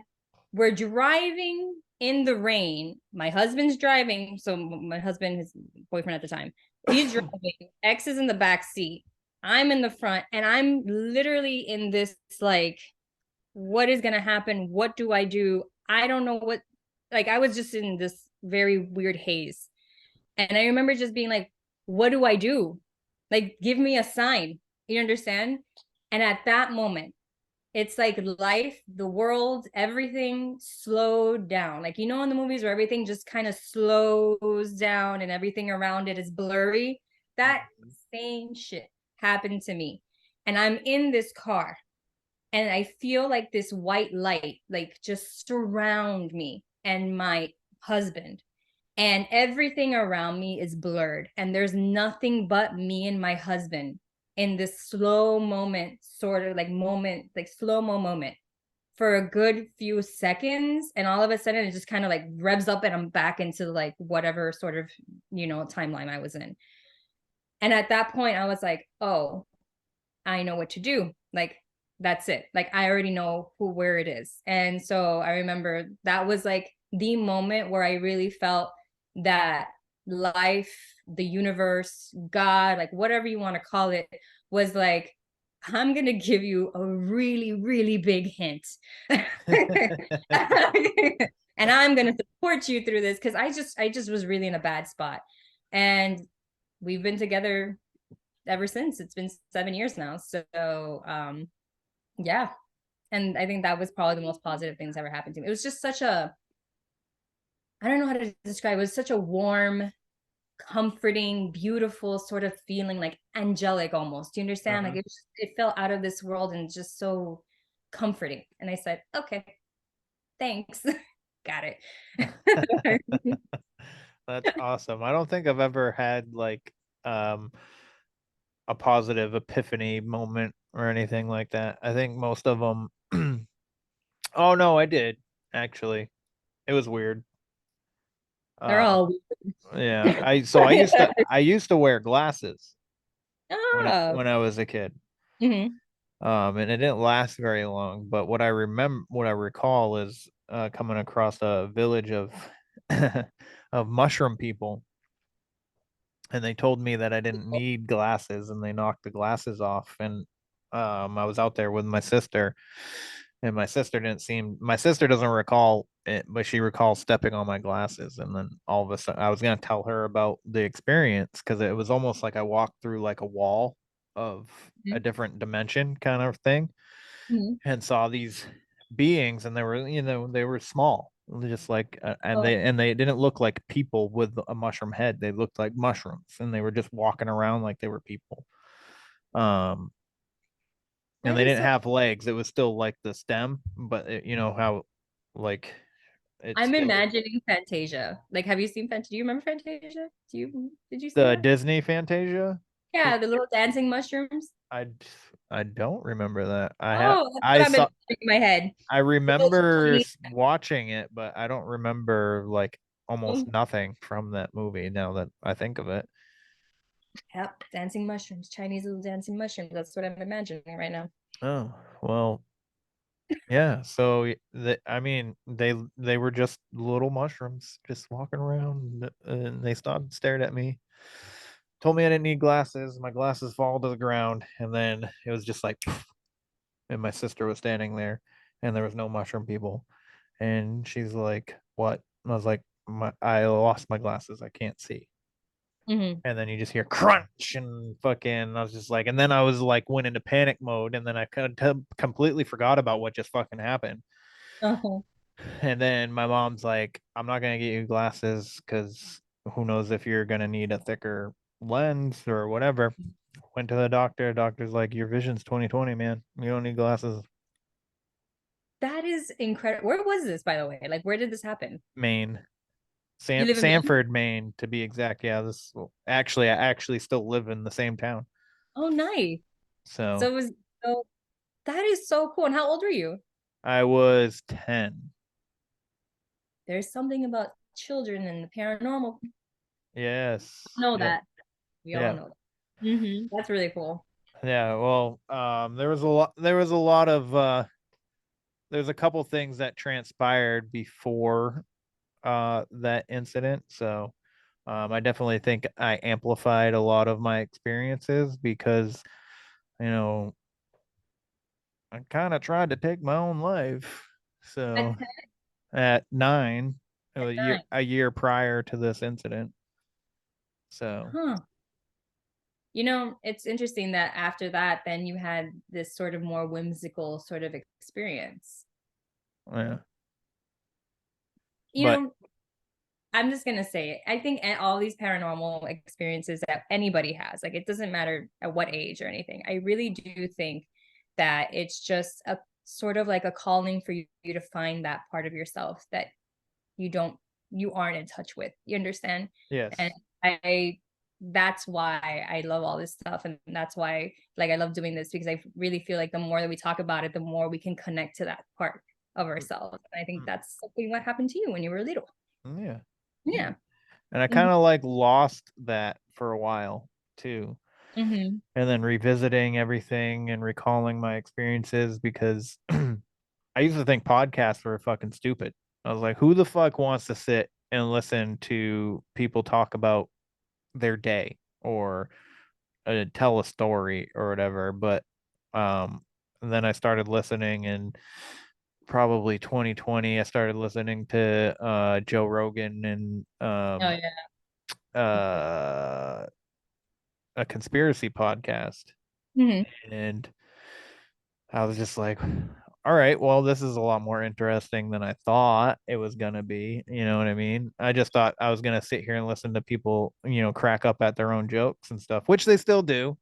We're driving in the rain. My husband's driving. So my husband, his boyfriend at the time, he's driving. Ex is in the back seat. I'm in the front. And I'm literally in this, like, what is going to happen? What do I do? I don't know what, like, I was just in this very weird haze. And I remember just being like, what do I do? Like, give me a sign. You understand? And at that moment, it's like life, the world, everything slowed down. Like, in the movies where everything just kind of slows down and everything around it is blurry. That same shit happened to me. And I'm in this car and I feel like this white light, like, just surround me and my husband. And everything around me is blurred. And there's nothing but me and my husband in this slow moment, sort of like moment, like slow-mo moment for a good few seconds. And all of a sudden it just kind of like revs up and I'm back into like whatever sort of, timeline I was in. And at that point I was like, oh, I know what to do. Like, that's it. Like, I already know where it is. And so I remember that was like the moment where I really felt that life, the universe, God, like whatever you want to call it, was like, I'm going to give you a really, really big hint. And I'm going to support you through this, because I just was really in a bad spot. And we've been together ever since. It's been 7 years now. So yeah. And I think that was probably the most positive things ever happened to me. It was just such a, I don't know how to describe it. It was such a warm, comforting, beautiful sort of feeling, like angelic almost. Do you understand? Like, it felt out of this world and just so comforting. And I said, okay, thanks. Got it. That's awesome. I don't think I've ever had like a positive epiphany moment or anything like that. I think most of them oh no, I did actually. It was weird. They're all weird. Yeah. I used to wear glasses. Oh. when I was a kid. Hmm. And it didn't last very long, but what I recall is coming across a village of of mushroom people, and they told me that I didn't need glasses, and they knocked the glasses off. And I was out there with my sister, and my sister doesn't recall it, but she recalls stepping on my glasses. And then all of a sudden, I was gonna tell her about the experience, because it was almost like I walked through like a wall of a different dimension kind of thing, Hmm. and saw these beings, and they were, they were small, just like Oh, and they didn't look like people with a mushroom head. They looked like mushrooms, and they were just walking around like they were people. um and that they is didn't so. have legs. It was still like the stem, but you know how, like, it's I'm still imagining Fantasia. Like, have you seen Fantasia? Do you remember Fantasia? Did you see the that? Disney Fantasia. Yeah, the little dancing mushrooms. I I don't remember that. Oh, that's what I I've been saw putting in my head. I The little remember Chinese. watching it, but I don't remember like almost Oh, nothing from that movie now that I think of it. yep, dancing mushrooms, Chinese little dancing mushrooms. That's what I'm imagining right now. Oh, well, yeah. So I mean, they were just little mushrooms just walking around, and they stopped and stared at me. Told me I didn't need glasses. My glasses fall to the ground, and then it was just like, and my sister was standing there, and there was no mushroom people. And she's like, "What?" And I was like, I lost my glasses. I can't see." Hmm. And then you just hear crunch and fucking. I was just like, and then I was like, went into panic mode, and then I kind of completely forgot about what just fucking happened. Uh-huh. And then my mom's like, "I'm not gonna get you glasses because who knows if you're gonna need a thicker lens or whatever." Went to the doctor. Doctor's like, "Your vision's 20/20, man. You don't need glasses." That is incredible. Where was this, by the way? Like, where did this happen? Maine, You live in Maine? Sanford, Maine, to be exact. Yeah, this actually, I actually still live in the same town. Oh, nice. So So it was, so that is so cool. And how old were you? I was 10. There's something about children and the paranormal. Yes. Know Yeah. that. We all Yeah. know that. That's really cool. Yeah. Well, there was a lot of there's a couple things that transpired before that incident. So I definitely think I amplified a lot of my experiences because, you know, I kind of tried to take my own life. At So 10, at 9, at 9. a year prior to this incident. So Huh. You know, it's interesting that after that, then you had this sort of more whimsical sort of experience. yeah. You But know, I'm just gonna say it. I think all these paranormal experiences that anybody has, like it doesn't matter at what age or anything. I really do think that it's just a sort of like a calling for you to find that part of yourself that you don't you aren't in touch with. You understand? yes. And I that's why I love all this stuff. And that's why like I love doing this because I really feel like the more that we talk about it, the more we can connect to that part of ourselves. And I think Mm, that's something what happened to you when you were little. yeah. Yeah. Yeah. And I Mhm. kind of like lost that for a while too. Mhm. And then revisiting everything and recalling my experiences because I used to think podcasts were fucking stupid. I was like, who the fuck wants to sit and listen to people talk about their day or tell a story or whatever? But um, and then I started listening, and probably 2020, I started listening to Joe Rogan and Oh yeah. uh, a conspiracy podcast. Mhm. And I was just like, all right, well, this is a lot more interesting than I thought it was gonna be. You know what I mean? I just thought I was gonna sit here and listen to people, crack up at their own jokes and stuff, which they still do,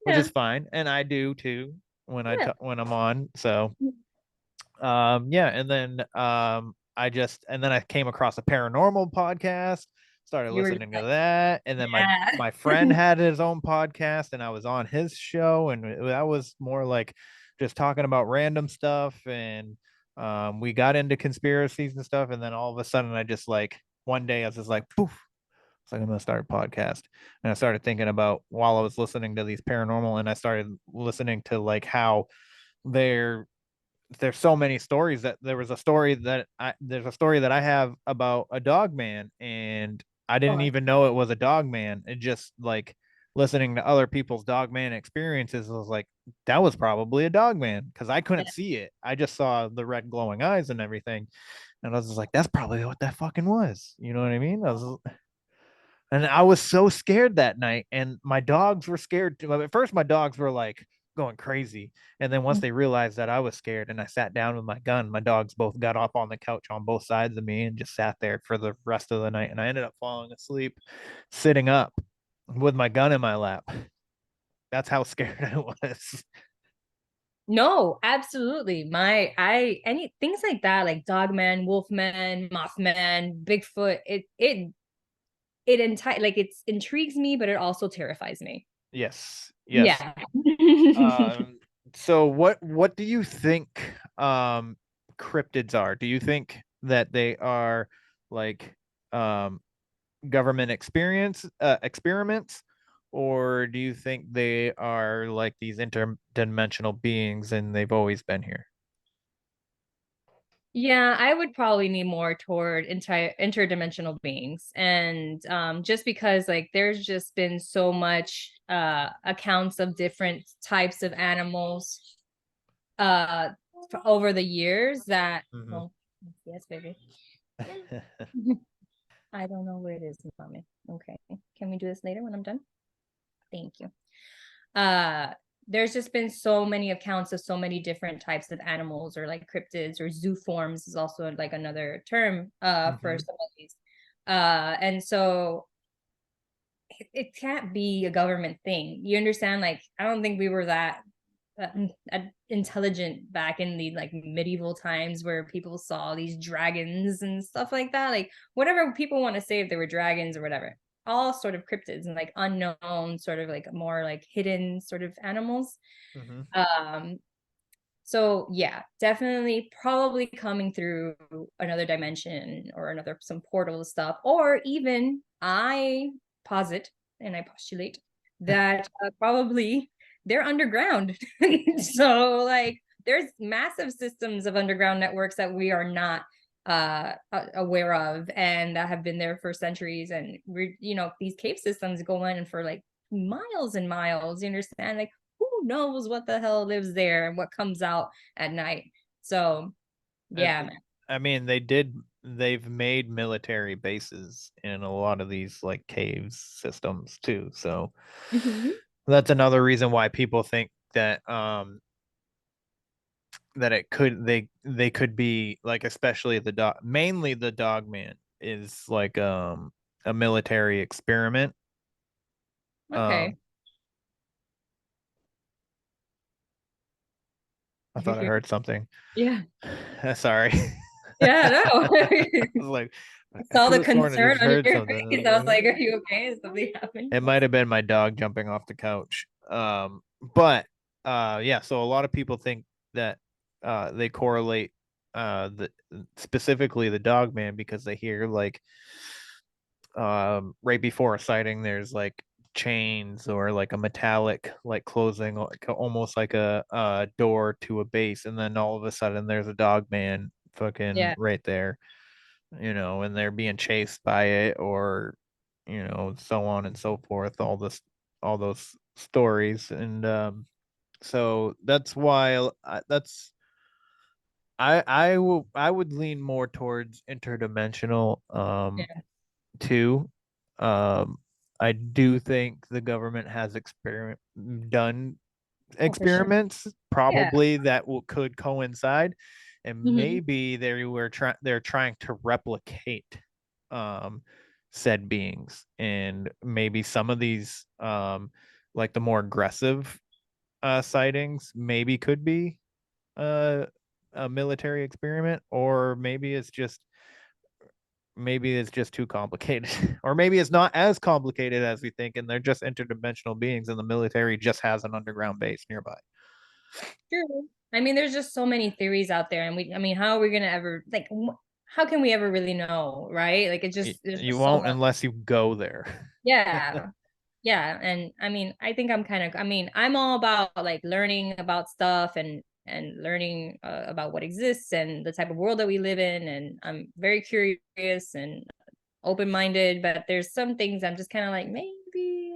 which Yeah. is fine, and I do too Yeah. when I'm on. So yeah, and then and then I came across a paranormal podcast, started You were just listening to like, that, and then yeah. my friend had his own podcast, and I was on his show, and that was more like just talking about random stuff. And we got into conspiracies and stuff, and then all of a sudden I just like one day I was just like poof, It's like, I'm gonna start a podcast. And I started thinking about, while I was listening to these paranormal, and I started listening to like how there's so many stories, that there's a story that I have about a dog man, and I didn't even know it was a dog man. It just like listening to other people's dog man experiences, I was like, that was probably a dog man, because I couldn't see it. I just saw the red glowing eyes and everything. And I was just like, that's probably what that fucking was. You know what I mean? And I was so scared that night, and my dogs were scared too. At first, my dogs were like going crazy, and then once they realized that I was scared, and I sat down with my gun, my dogs both got up on the couch on both sides of me and just sat there for the rest of the night. And I ended up falling asleep, sitting up with my gun in my lap. That's how scared I was. No, absolutely. Any things like that, like Dogman, Wolfman, Mothman, Bigfoot, it like it intrigues me, but it also terrifies me. Yes. Yeah. So what do you think cryptids are? Do you think that they are like government experiments, or do you think they are like these interdimensional beings and they've always been here? Yeah, I would probably need more toward interdimensional beings. And just because like there's just been so much accounts of different types of animals over the years that well, yes, baby. I don't know where it is, mommy. Okay. Can we do this later when I'm done? Thank you. There's just been so many accounts of so many different types of animals, or like cryptids, or zoo forms is also like another term for some of these. And so it can't be a government thing. You understand? Like, I don't think we were that intelligent back in the like medieval times where people saw these dragons and stuff like that. Like, whatever people want to say, if they were dragons or whatever, all sort of cryptids and like unknown, sort of like more like hidden sort of animals. So yeah, definitely probably coming through another dimension or some portal stuff, or even I posit and I postulate that probably they're underground. So like there's massive systems of underground networks that we are not aware of, and that have been there for centuries. And we're, these cave systems go in for like miles and miles, you understand? Like, who knows what the hell lives there and what comes out at night. So yeah, man. I mean, they've made military bases in a lot of these like caves systems too. So that's another reason why people think that that they could be like, especially mainly the dog man is like a military experiment. Okay. I thought I heard something. Yeah. Sorry. Yeah, no. I was like, I saw the could've sworn I concern just on heard your something. face. I was like, are you okay? Is something happening? It might have been my dog jumping off the couch. But yeah, so a lot of people think that they correlate specifically the dog man, because they hear like right before a sighting there's like chains or like a metallic like closing, like almost like a door to a base, and then all of a sudden there's a dog man fucking right there, and they're being chased by it, or so on and so forth, all those stories. And so that's why I would lean more towards interdimensional too. I do think the government has done experiments probably that could coincide, and maybe they're trying to replicate said beings, and maybe some of these like the more aggressive sightings maybe could be a military experiment, or maybe it's just too complicated, or maybe it's not as complicated as we think, and they're just interdimensional beings, and the military just has an underground base nearby. True. I mean, there's just so many theories out there, and how are we gonna ever like? how can we ever really know, right? Like, it just, there's You just so won't much. unless you go there. Yeah. Yeah. And I mean, I think I'm all about like learning about stuff and learning about what exists and the type of world that we live in. And I'm very curious and open-minded, but there's some things I'm just kind of like, maybe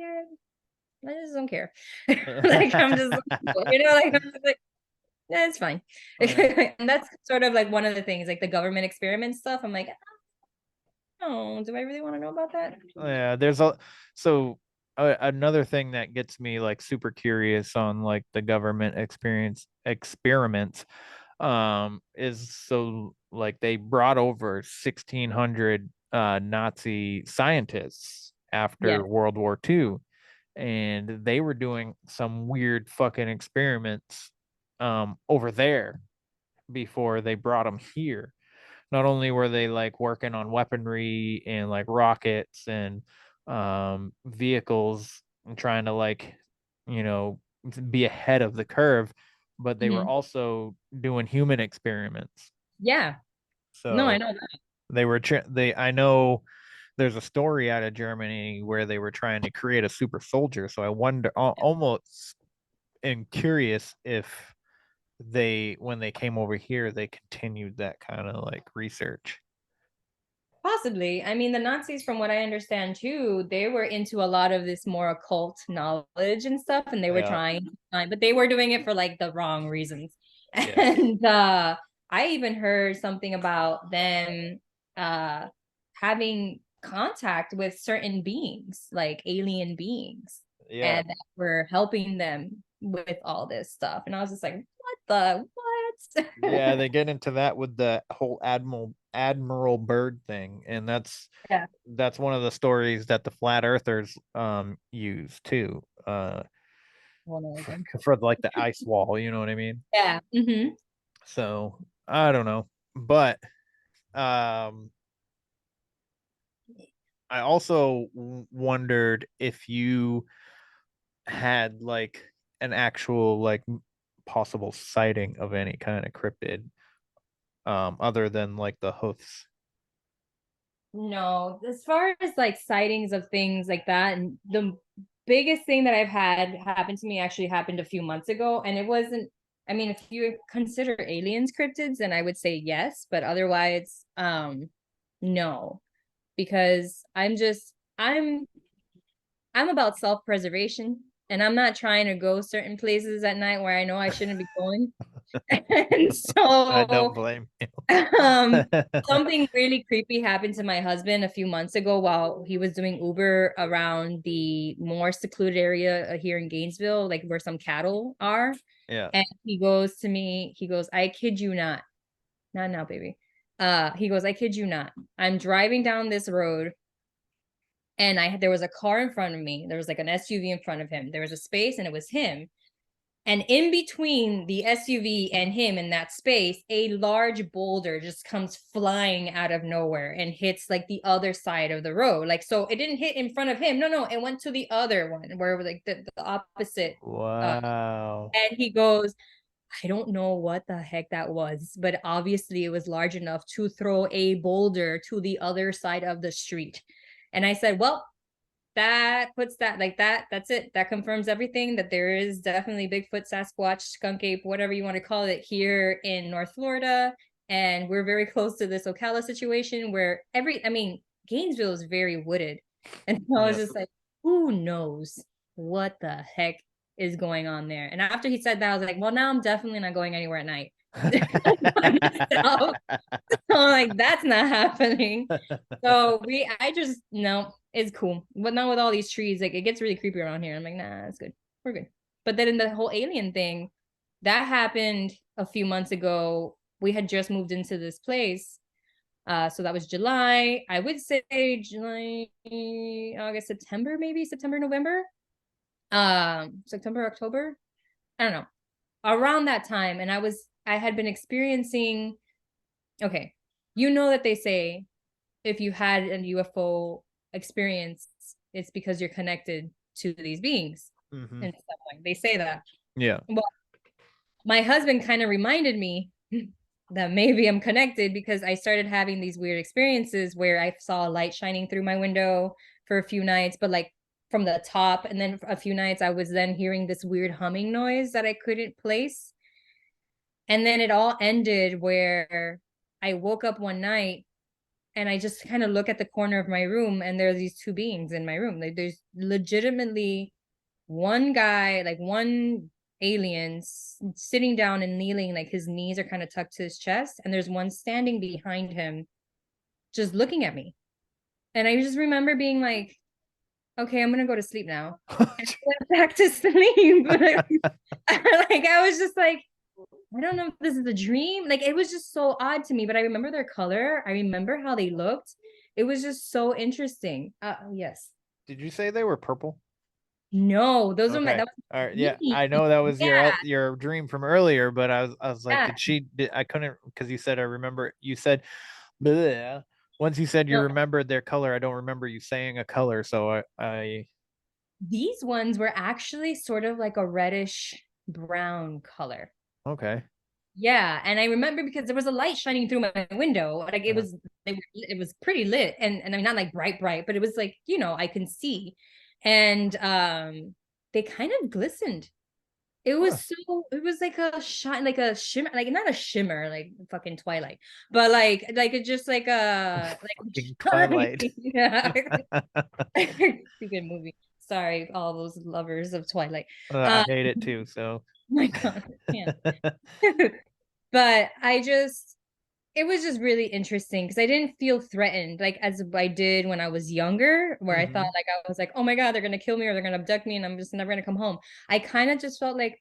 I just don't care. Like, I'm just, like, I'm just like, yeah, it's fine. And that's sort of like one of the things, like the government experiment stuff. I'm like, oh, do I really want to know about that? Yeah, another thing that gets me like super curious on like the government experiments is so like they brought over 1600 Nazi scientists Yeah. after World War II, and they were doing some weird fucking experiments over there before they brought them here. Not only were they like working on weaponry and like rockets and vehicles and trying to like, you know, be ahead of the curve, but they were also doing human experiments. Yeah. No, I So know that. they were I know there's a story out of Germany where they were trying to create a super soldier. So I wonder, almost am curious if when they came over here, they continued that kind of like research. Possibly. I mean, the Nazis, from what I understand too, they were into a lot of this more occult knowledge and stuff, and they were trying, but they were doing it for like the wrong reasons. And I even heard something about them having contact with certain beings, like alien beings, and that were helping them with all this stuff. And I was just like, what? Yeah, they get into that with the whole Admiral Byrd thing, and that's one of the stories that the flat earthers use too, for like the ice wall, you know what I mean? Yeah. So I don't know, but I also wondered if you had like an actual like possible sighting of any kind of cryptid, other than like the hoofs. No, as far as like sightings of things like that, and the biggest thing that I've had happen to me actually happened a few months ago, and it wasn't, I mean, if you consider aliens cryptids, then I would say yes, but otherwise, no, because I'm about self-preservation, and I'm not trying to go certain places at night where I know I shouldn't be going. And I don't so blame you. something really creepy happened to my husband a few months ago while he was doing Uber around the more secluded area here in Gainesville, like where some cattle are. Yeah. And he goes to me, he goes, I kid you not. Not now, baby. He goes, I kid you not. I'm driving down this road and there was a car in front of me. There was like an SUV in front of him. There was a space and it was him. And in between the SUV and him in that space, a large boulder just comes flying out of nowhere and hits like the other side of the road. Like, so it didn't hit in front of him. No, it went to the other one where like the opposite. Wow. And he goes, I don't know what the heck that was, but obviously it was large enough to throw a boulder to the other side of the street. And I said, well, that puts that like that's it. That confirms everything, that there is definitely Bigfoot, Sasquatch, skunk ape, whatever you want to call it, here in North Florida. And we're very close to this Ocala situation where Gainesville is very wooded. And I was just like, who knows what the heck is going on there? And after he said that, I was like, well, now I'm definitely not going anywhere at night. So I'm like, that's not happening. So I just, no, it's cool. But not with all these trees. Like, it gets really creepy around here. I'm like, nah, it's good. We're good. But then in the whole alien thing, that happened a few months ago. We had just moved into this place. So that was July. I would say July, August, September, maybe September, November. September, October. I don't know. Around that time. And I had been experiencing, okay, you know that they say if you had a UFO experience, it's because you're connected to these beings in some way. They say that. Yeah. Well, my husband kind of reminded me that maybe I'm connected, because I started having these weird experiences where I saw a light shining through my window for a few nights, but like from the top. And then a few nights I was then hearing this weird humming noise that I couldn't place. And then it all ended where I woke up one night and I just kind of look at the corner of my room, and there are these two beings in my room. Like there's legitimately one guy, like one alien sitting down and kneeling, like his knees are kind of tucked to his chest, and there's one standing behind him just looking at me. And I just remember being like, okay, I'm gonna go to sleep now. And I went back to sleep. Like I was just like, I don't know if this is a dream. Like it was just so odd to me, but I remember their color. I remember how they looked. It was just so interesting. Yes. Did you say they were purple? No, those were my. Okay. That was All right. Yeah, me. I know that was Yeah. your dream from earlier, but I was like, Yeah. I couldn't, because you said I remember. You said, bleh. Once you said you No, remembered their color, I don't remember you saying a color. So I these ones were actually sort of like a reddish brown color. okay. Yeah, and I remember because there was a light shining through my window. Like Uh, it was pretty lit, and I mean not like bright, but it was like, you know, I can see. And they kind of glistened. It huh. was so, it was like a shine, like a shimmer, like not a shimmer like fucking Twilight, but like it just like a Fucking like Twilight. yeah. Stupid movie. Sorry, all those lovers of Twilight. I hate it too. So My God, I can't. But it was just really interesting because I didn't feel threatened like as I did when I was younger, where I thought like I was like, oh my God, they're gonna kill me or they're gonna abduct me and I'm just never gonna come home. I kind of just felt like,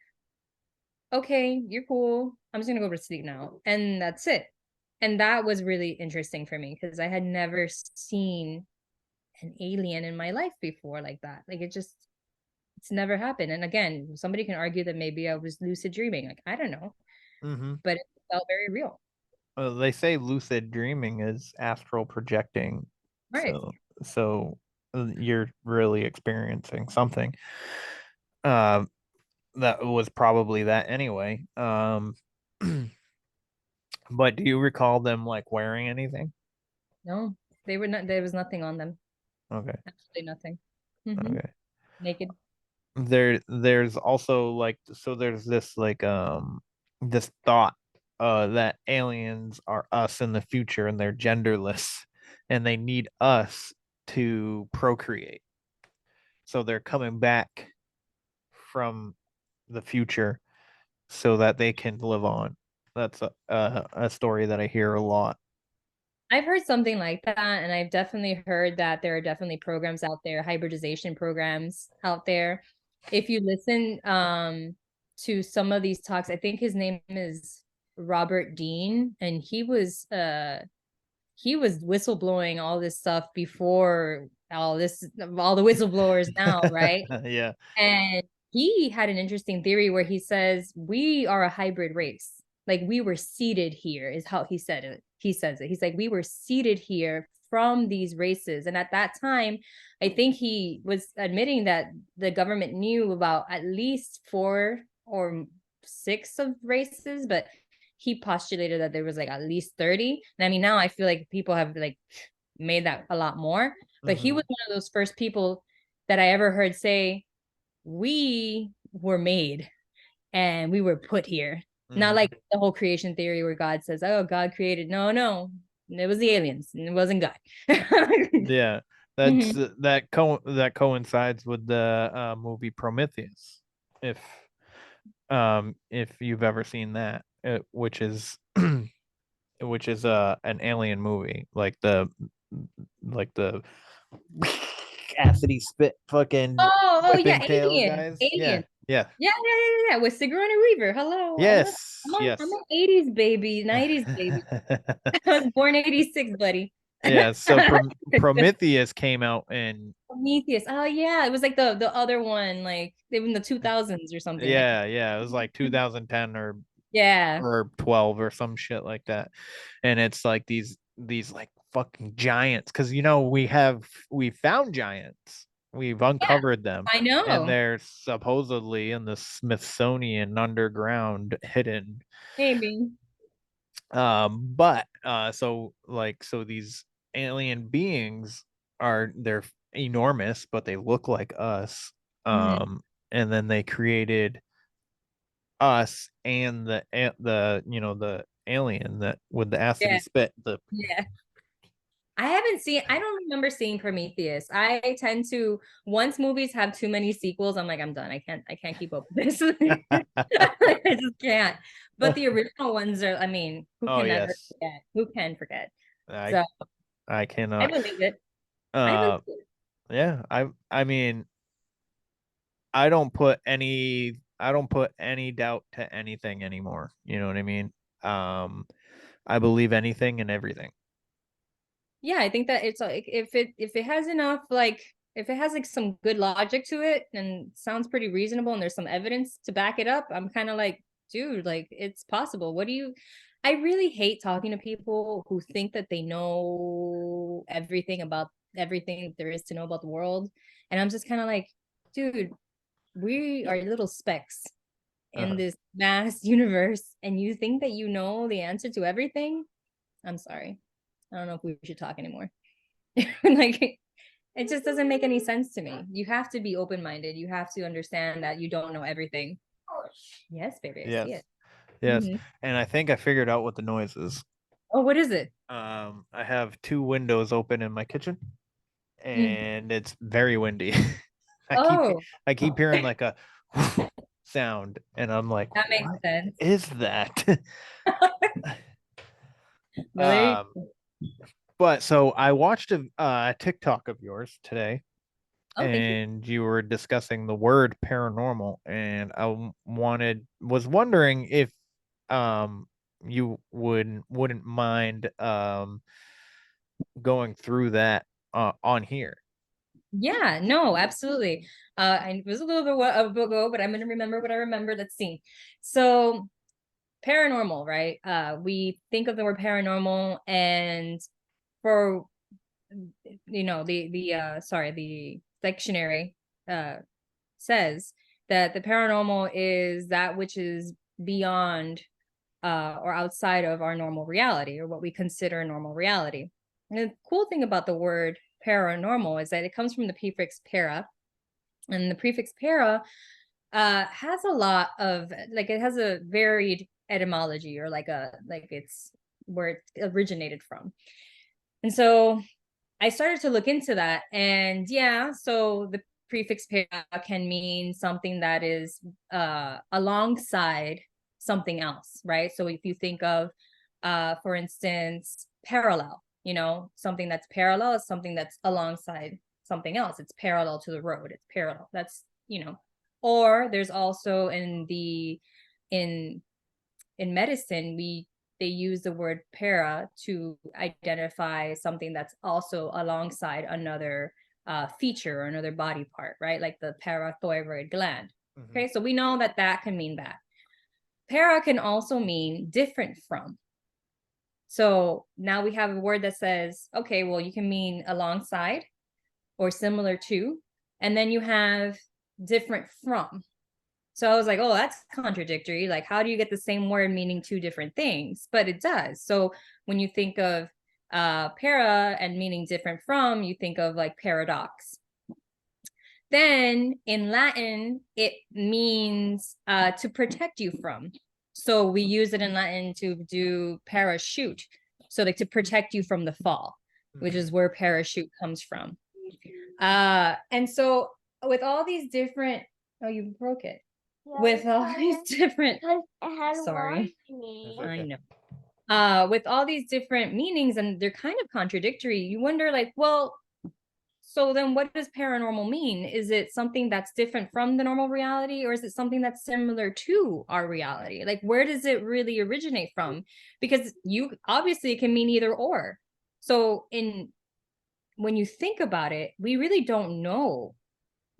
okay, you're cool. I'm just gonna go to sleep now. And that's it. And that was really interesting for me because I had never seen an alien in my life before like that. Like it's never happened. And again, somebody can argue that maybe I was lucid dreaming. Like, I don't know, but it felt very real. They say lucid dreaming is astral projecting. Right. So you're really experiencing something. Uh, that was probably that anyway. But do you recall them like wearing anything? No, they were not, there was nothing on them. Okay. Absolutely nothing. Hmm. Okay. Naked. There's also like, so there's this like this thought that aliens are us in the future and they're genderless and they need us to procreate. So they're coming back from the future so that they can live on. That's a story that I hear a lot. I've heard something like that, and I've definitely heard that there are definitely programs out there, hybridization programs out there. If you listen to some of these talks, I think his name is Robert Dean, and he was whistleblowing all this stuff before all the whistleblowers now, right? Yeah. And he had an interesting theory where he says we are a hybrid race. Like we were seeded here, is how he said it. He says it. He's like, we were seeded here from these races. And at that time, I think he was admitting that the government knew about at least 4 or 6 of races, but he postulated that there was like at least 30. And I mean, now I feel like people have like made that a lot more. But he was one of those first people that I ever heard say, we were made and we were put here. Not like the whole creation theory where God says, oh, God created. No. It was the aliens and it wasn't God. Yeah. That's that coincides with the movie Prometheus. If you've ever seen that, which is an alien movie, like the acidy spit fucking Oh yeah, whipping tail Alien. guys. Alien. Yeah. Yeah. With Sigourney Weaver. Hello. Yes. I'm an 80s baby, 90s baby. I was born 86, buddy. Yeah. So Prometheus came out in Prometheus. Oh yeah, it was like the other one, like in the 2000s or something like that. yeah, it was like 2010 Yeah. or 12 or some shit like that. And it's like these like fucking giants, because we found giants. We've uncovered them. I know. And they're supposedly in the Smithsonian underground hidden. Maybe. But so these alien beings they're enormous, but they look like us. Mhm. And then they created us and the the alien that with the acid Yeah. spit. The Yeah. I don't remember seeing Prometheus. I tend to, once movies have too many sequels, I'm like, I'm done. I can't keep up with this. I just can't. But the original ones are, I mean, who Oh can ever yes, forget? Who can forget? I So I I cannot. believe it. I believe Uh, it. yeah, I mean, I don't put any doubt to anything anymore. You know what I mean? Um, I believe anything and everything. Yeah, I think that it's like if it has enough, like if it has like some good logic to it and sounds pretty reasonable and there's some evidence to back it up, I'm kind of like, dude, like it's possible. What do you I really hate talking to people who think that they know everything about everything there is to know about the world. And I'm just kind of like, dude, we are little specks in Uh-huh. this vast universe, and you think that you know the answer to everything? I'm sorry. I don't know if we should talk anymore. Like it just doesn't make any sense to me. You have to be open-minded. You have to understand that you don't know everything. Yes, baby, I Yes, see it. yes, Mhm. and I think I figured out what the noise is. Oh, what is it? I have two windows open in my kitchen, Mm. and it's very windy. I keep Oh, I keep hearing like a sound, and I'm like, that makes what sense. is that? Well, there you um, but so I watched a TikTok of yours today, Oh, thank you. and you were discussing the word paranormal, and was wondering if you wouldn't mind going through that on here. Yeah, no, absolutely. I was a little bit ago, but I'm gonna remember what I remember. Let's see. So paranormal, right? We think of the word paranormal, and for the dictionary uh says that the paranormal is that which is beyond or outside of our normal reality, or what we consider normal reality. And the cool thing about the word paranormal is that it comes from the prefix para, and the prefix para has a lot of, like, it has a varied etymology, or like it's where it originated from. And so I started to look into that, and yeah, so the prefix para can mean something that is alongside something else, right? So if you think of, for instance, parallel, something that's parallel is something that's alongside something else. It's parallel to the road. It's parallel. Or there's also in medicine, they use the word para to identify something that's also alongside another feature or another body part, right? Like the parathyroid gland. Mm-hmm. Okay, so we know that that can mean that. Para can also mean different from. So now we have a word that says, okay, well, you can mean alongside or similar to, and then you have different from. So I was like, oh, that's contradictory. Like, how do you get the same word meaning two different things? But it does. So when you think of para and meaning different from, you think of like paradox. Then in Latin, it means to protect you from. So we use it in Latin to do parachute. So like to protect you from the fall, which is where parachute comes from. And so with all these different, oh, you broke it. With all these different, sorry, I know. With all these different meanings, and they're kind of contradictory, you wonder, like, well, so then what does paranormal mean? Is it something that's different from the normal reality, or is it something that's similar to our reality? Like, where does it really originate from? Because you obviously it can mean either or. So when you think about it, we really don't know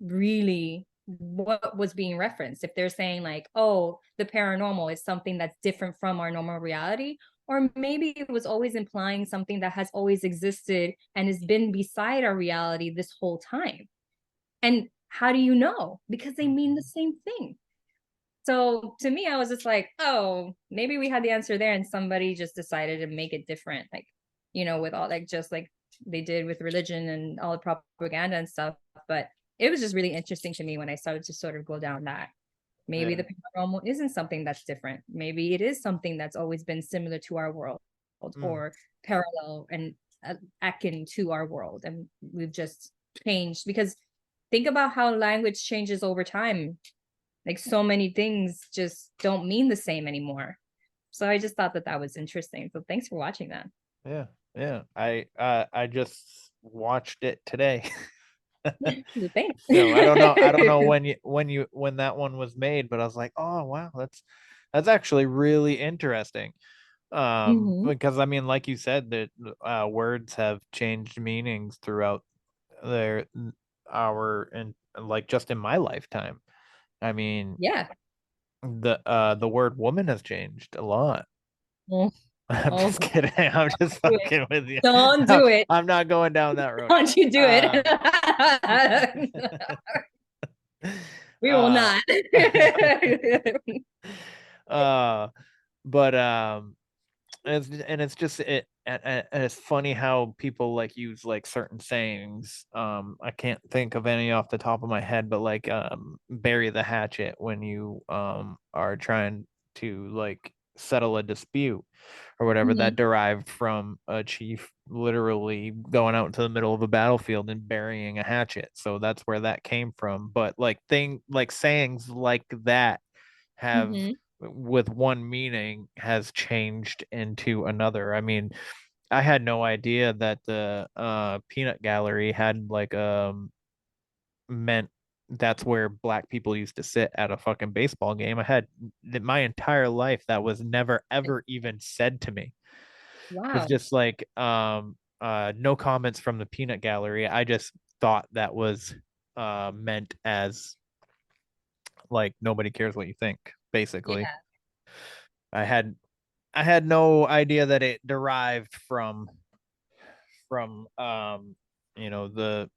really what was being referenced. If they're saying like, oh, the paranormal is something that's different from our normal reality, or maybe it was always implying something that has always existed and has been beside our reality this whole time. And how do you know? Because they mean the same thing. So to me, I was just like, oh, maybe we had the answer there, and somebody just decided to make it different, like, with all like just like they did with religion and all the propaganda and stuff. But it was just really interesting to me when I started to sort of go down that maybe the paranormal isn't something that's different. Maybe it is something that's always been similar to our world or parallel and akin to our world, and we've just changed. Because think about how language changes over time. Like so many things just don't mean the same anymore. So I just thought that was interesting. So thanks for watching that. Yeah. I just watched it today. Thanks. So I don't know when that one was made, but I was like, oh wow, that's actually really interesting. Because I mean, like you said, that words have changed meanings throughout and like just in my lifetime. I mean, yeah, the word woman has changed a lot. I'm Oh, just kidding. I'm just do fucking it. with you. Don't do it. I'm not going down that road. Don't you do it. We will not. But and it's just and it's funny how people like use like certain sayings. I can't think of any off the top of my head, but like bury the hatchet when you are trying to like settle a dispute or whatever, that derived from a chief literally going out into the middle of a battlefield and burying a hatchet. So that's where that came from. But like sayings like that have with one meaning has changed into another. I mean, I had no idea that the peanut gallery had like meant that's where black people used to sit at a fucking baseball game. I had my entire life that was never ever even said to me. Wow. It's just like no comments from the peanut gallery. I just thought that was meant as like nobody cares what you think, basically. Yeah. I had no idea that it derived from the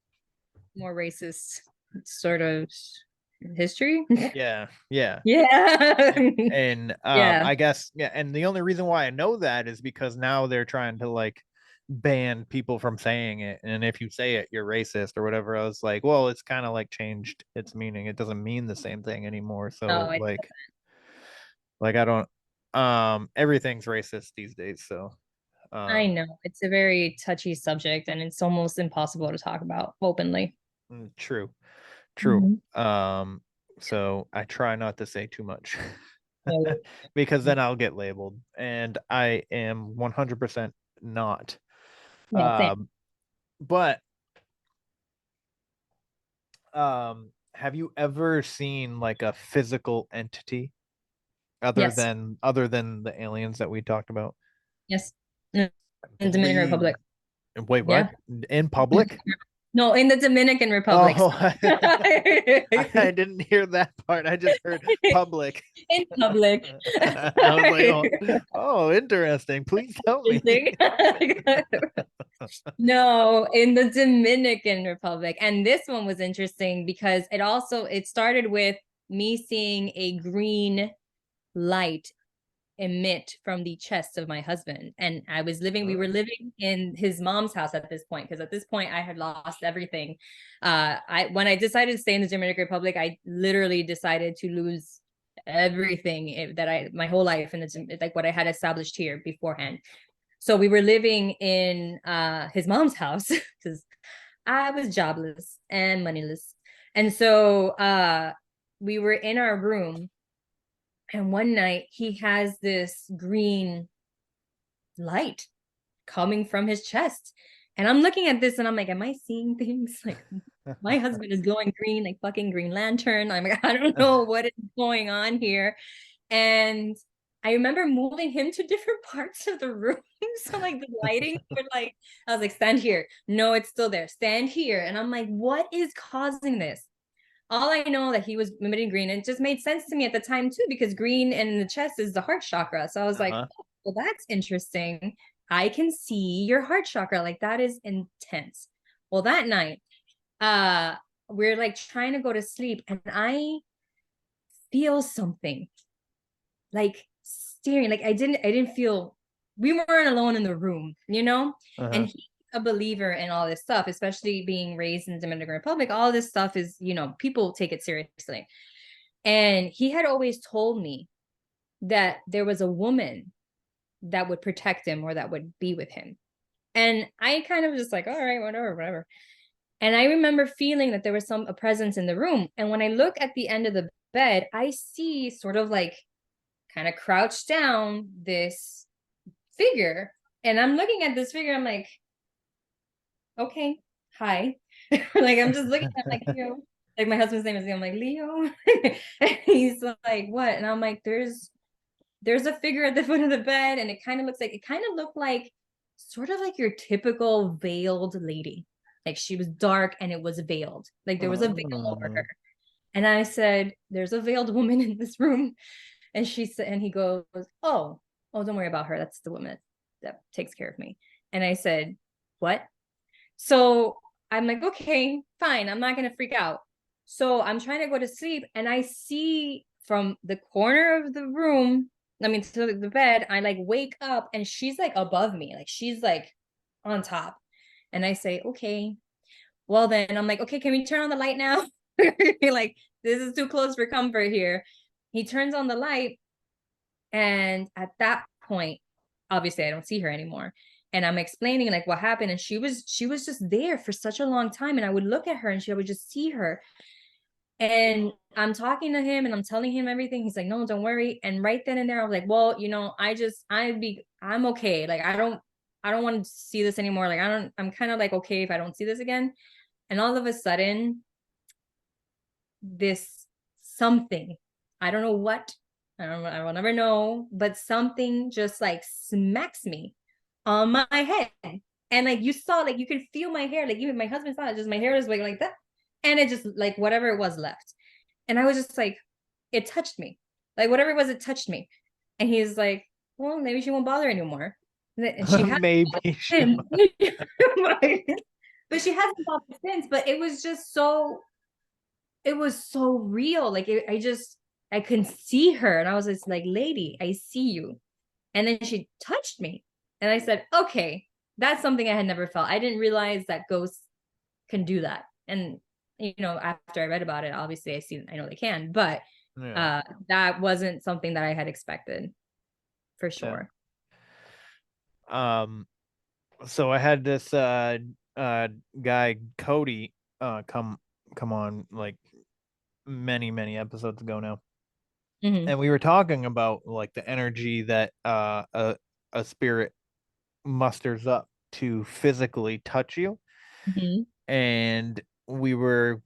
more racist sort of history. yeah. Yeah. And Yeah. I guess and the only reason why I know that is because now they're trying to like ban people from saying it, and if you say it you're racist or whatever. I was like, well, it's kind of like changed its meaning. It doesn't mean the same thing anymore. So like I don't everything's racist these days. So I know it's a very touchy subject and it's almost impossible to talk about openly. True. Mm-hmm. So I try not to say too much because then I'll get labeled, and I am 100% not. But have you ever seen like a physical entity other than the aliens that we talked about? Yes. In Dominican Republic. Wait, what? In public? No, in the Dominican Republic. Oh, I didn't hear that part. I just heard public. In public. I was like, oh, interesting. Please tell me. No, in the Dominican Republic. And this one was interesting because it started with me seeing a green light emit from the chest of my husband. And we were living in his mom's house at this point, because at this point I had lost everything. When I decided to stay in the Dominican Republic, I literally decided to lose everything my whole life, and it's like what I had established here beforehand. So we were living in his mom's house because I was jobless and moneyless. And so we were in our room, and one night he has this green light coming from his chest. And I'm looking at this and I'm like, am I seeing things? Like my husband is glowing green, like fucking Green Lantern. I'm like, I don't know what is going on here. And I remember moving him to different parts of the room. So like the lighting would I was like, stand here. No, it's still there. Stand here. And I'm like, what is causing this? All I know that he was emitting green, and it just made sense to me at the time too, because green in the chest is the heart chakra. So I was like, oh, well, that's interesting. I can see your heart chakra. Like that is intense. Well, that night, we're like trying to go to sleep, and I feel something like staring. Like I didn't feel, we weren't alone in the room, you know? And he's a believer in all this stuff, especially being raised in the Dominican Republic. All this stuff is, you know, people take it seriously. And he had always told me that there was a woman that would protect him or that would be with him. And I kind of just like, all right, whatever. And I remember feeling that there was a presence in the room. And when I look at the end of the bed, I see sort of like kind of crouched down this figure. And I'm looking at this figure. I'm like, okay, hi. Like, I'm just looking at like, Leo. Like my husband's name is Leo. I'm like, Leo. And he's like, what? And I'm like, there's a figure at the foot of the bed. And it kind of looked like sort of like your typical veiled lady. Like she was dark and it was veiled. Like there was a veil over her. And I said, there's a veiled woman in this room. And she said, and he goes, oh, don't worry about her. That's the woman that takes care of me. And I said, what? So I'm like, okay, fine. I'm not going to freak out. So I'm trying to go to sleep. And I see from the corner of the room, to the bed, I like wake up and she's like above me. Like she's like on top. And I say, okay, well then I'm like, okay, can we turn on the light now? Like, this is too close for comfort here. He turns on the light. And at that point, obviously I don't see her anymore. And I'm explaining like what happened. And she was just there for such a long time. And I would look at her and I would just see her. And I'm talking to him and I'm telling him everything. He's like, no, don't worry. And right then and there, I was like, well, you know, I'm okay. Like, I don't want to see this anymore. Like, I'm kind of like, okay, if I don't see this again. And all of a sudden, this something, I don't know what, I will never know, but something just like smacks me on my head. And like, you saw, like, you could feel my hair. Like even my husband saw it, just my hair is like that. And it just like, whatever it was left. And I was just like, it touched me. Like whatever it was, it touched me. And he's like, well, maybe she won't bother anymore. And she has maybe she but she hasn't bothered since. But it was just so, it was so real. Like I can see her. And I was just like, lady, I see you. And then she touched me. And I said, okay, that's something I had never felt. I didn't realize that ghosts can do that. And, you know, after I read about it, obviously I know they can, but that wasn't something that I had expected for sure. Yeah. So I had this guy, Cody, come on like many episodes ago now. And we were talking about like the energy that a spirit musters up to physically touch you. And we were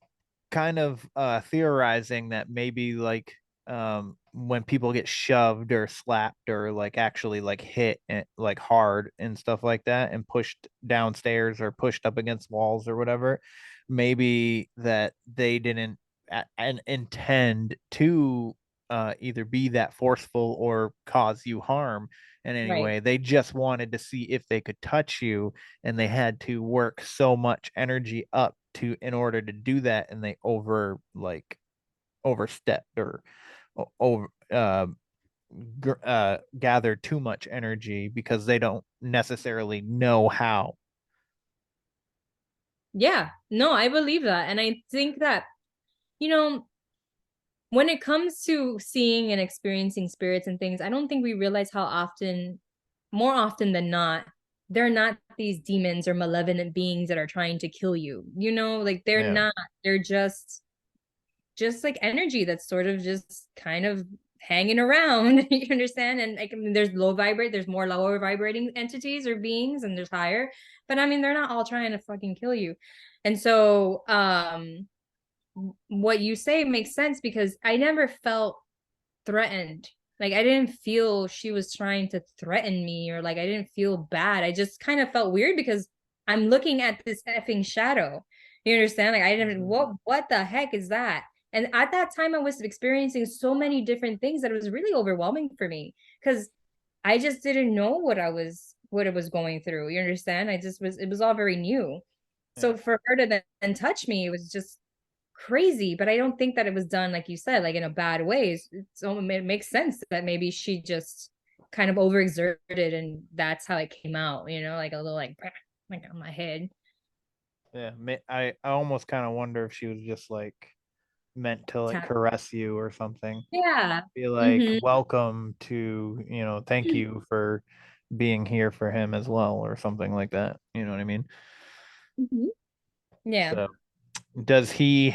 kind of theorizing that maybe like when people get shoved or slapped or like actually like hit like hard and stuff like that and pushed downstairs or pushed up against walls or whatever, maybe that they didn't intend to either be that forceful or cause you harm in any way. They just wanted to see if they could touch you, and they had to work so much energy up to in order to do that, and they overstepped or gathered too much energy because they don't necessarily know how. Yeah, no, I believe that. And I think that, you know, when it comes to seeing and experiencing spirits and things, I don't think we realize how often, more often than not, they're not these demons or malevolent beings that are trying to kill you. You know, like they're not, they're just like energy that's sort of just kind of hanging around. You understand? And like, I mean, there's more lower vibrating entities or beings, and there's higher, but I mean, they're not all trying to fucking kill you. And so, what you say makes sense, because I never felt threatened. Like I didn't feel she was trying to threaten me, or like I didn't feel bad. I just kind of felt weird because I'm looking at this effing shadow. You understand? Like I didn't, what the heck is that? And at that time I was experiencing so many different things that it was really overwhelming for me, because I just didn't know what it was going through. You understand? It was all very new. So for her to then touch me, it was just crazy, but I don't think that it was done, like you said, like in a bad way. It makes sense that maybe she just kind of overexerted and that's how it came out, like a little like on my head. Yeah, I almost kind of wonder if she was just like meant to like caress you or something. Yeah. Be like, welcome to, thank you for being here for him as well, or something like that. You know what I mean? Yeah. So does he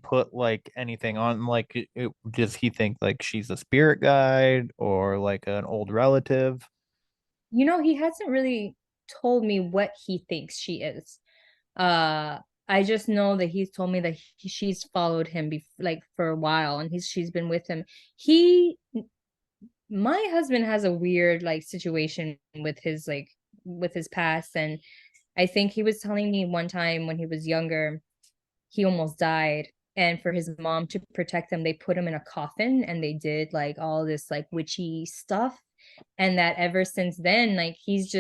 put like anything on, like does he think like she's a spirit guide or like an old relative? He hasn't really told me what he thinks she is. I just know that he's told me that she's followed him like for a while, and she's been with him. My husband has a weird like situation with his past, and I think he was telling me one time when he was younger, he almost died, and for his mom to protect him, they put him in a coffin and they did like all this like witchy stuff, and that ever since then, like he's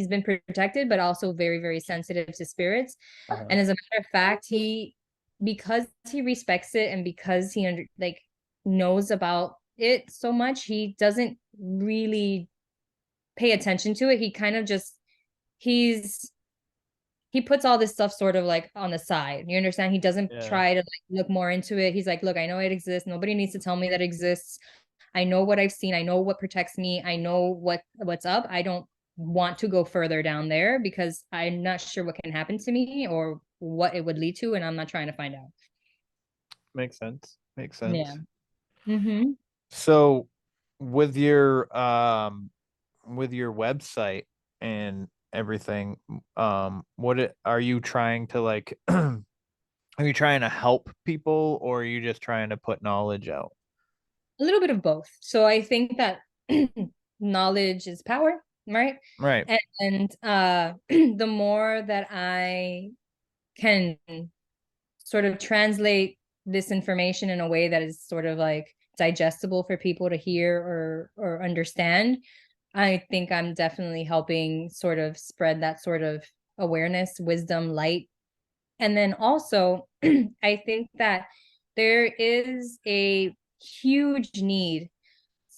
been protected but also very, very sensitive to spirits. And as a matter of fact, because he respects it and because he knows about it so much, he doesn't really pay attention to it. He kind of just he puts all this stuff sort of like on the side. You understand? He doesn't try to like look more into it. He's like, look, I know it exists. Nobody needs to tell me that it exists. I know what I've seen. I know what protects me. I know what's up. I don't want to go further down there because I'm not sure what can happen to me or what it would lead to, and I'm not trying to find out. Makes sense. Yeah. Mm-hmm. So with your website and everything, what are you trying to like are you trying to help people, or are you just trying to put knowledge out? A little bit of both. So I think that knowledge is power, right? Right. And the more that I can sort of translate this information in a way that is sort of like digestible for people to hear or understand, I think I'm definitely helping sort of spread that sort of awareness, wisdom, light. And then also, I think that there is a huge need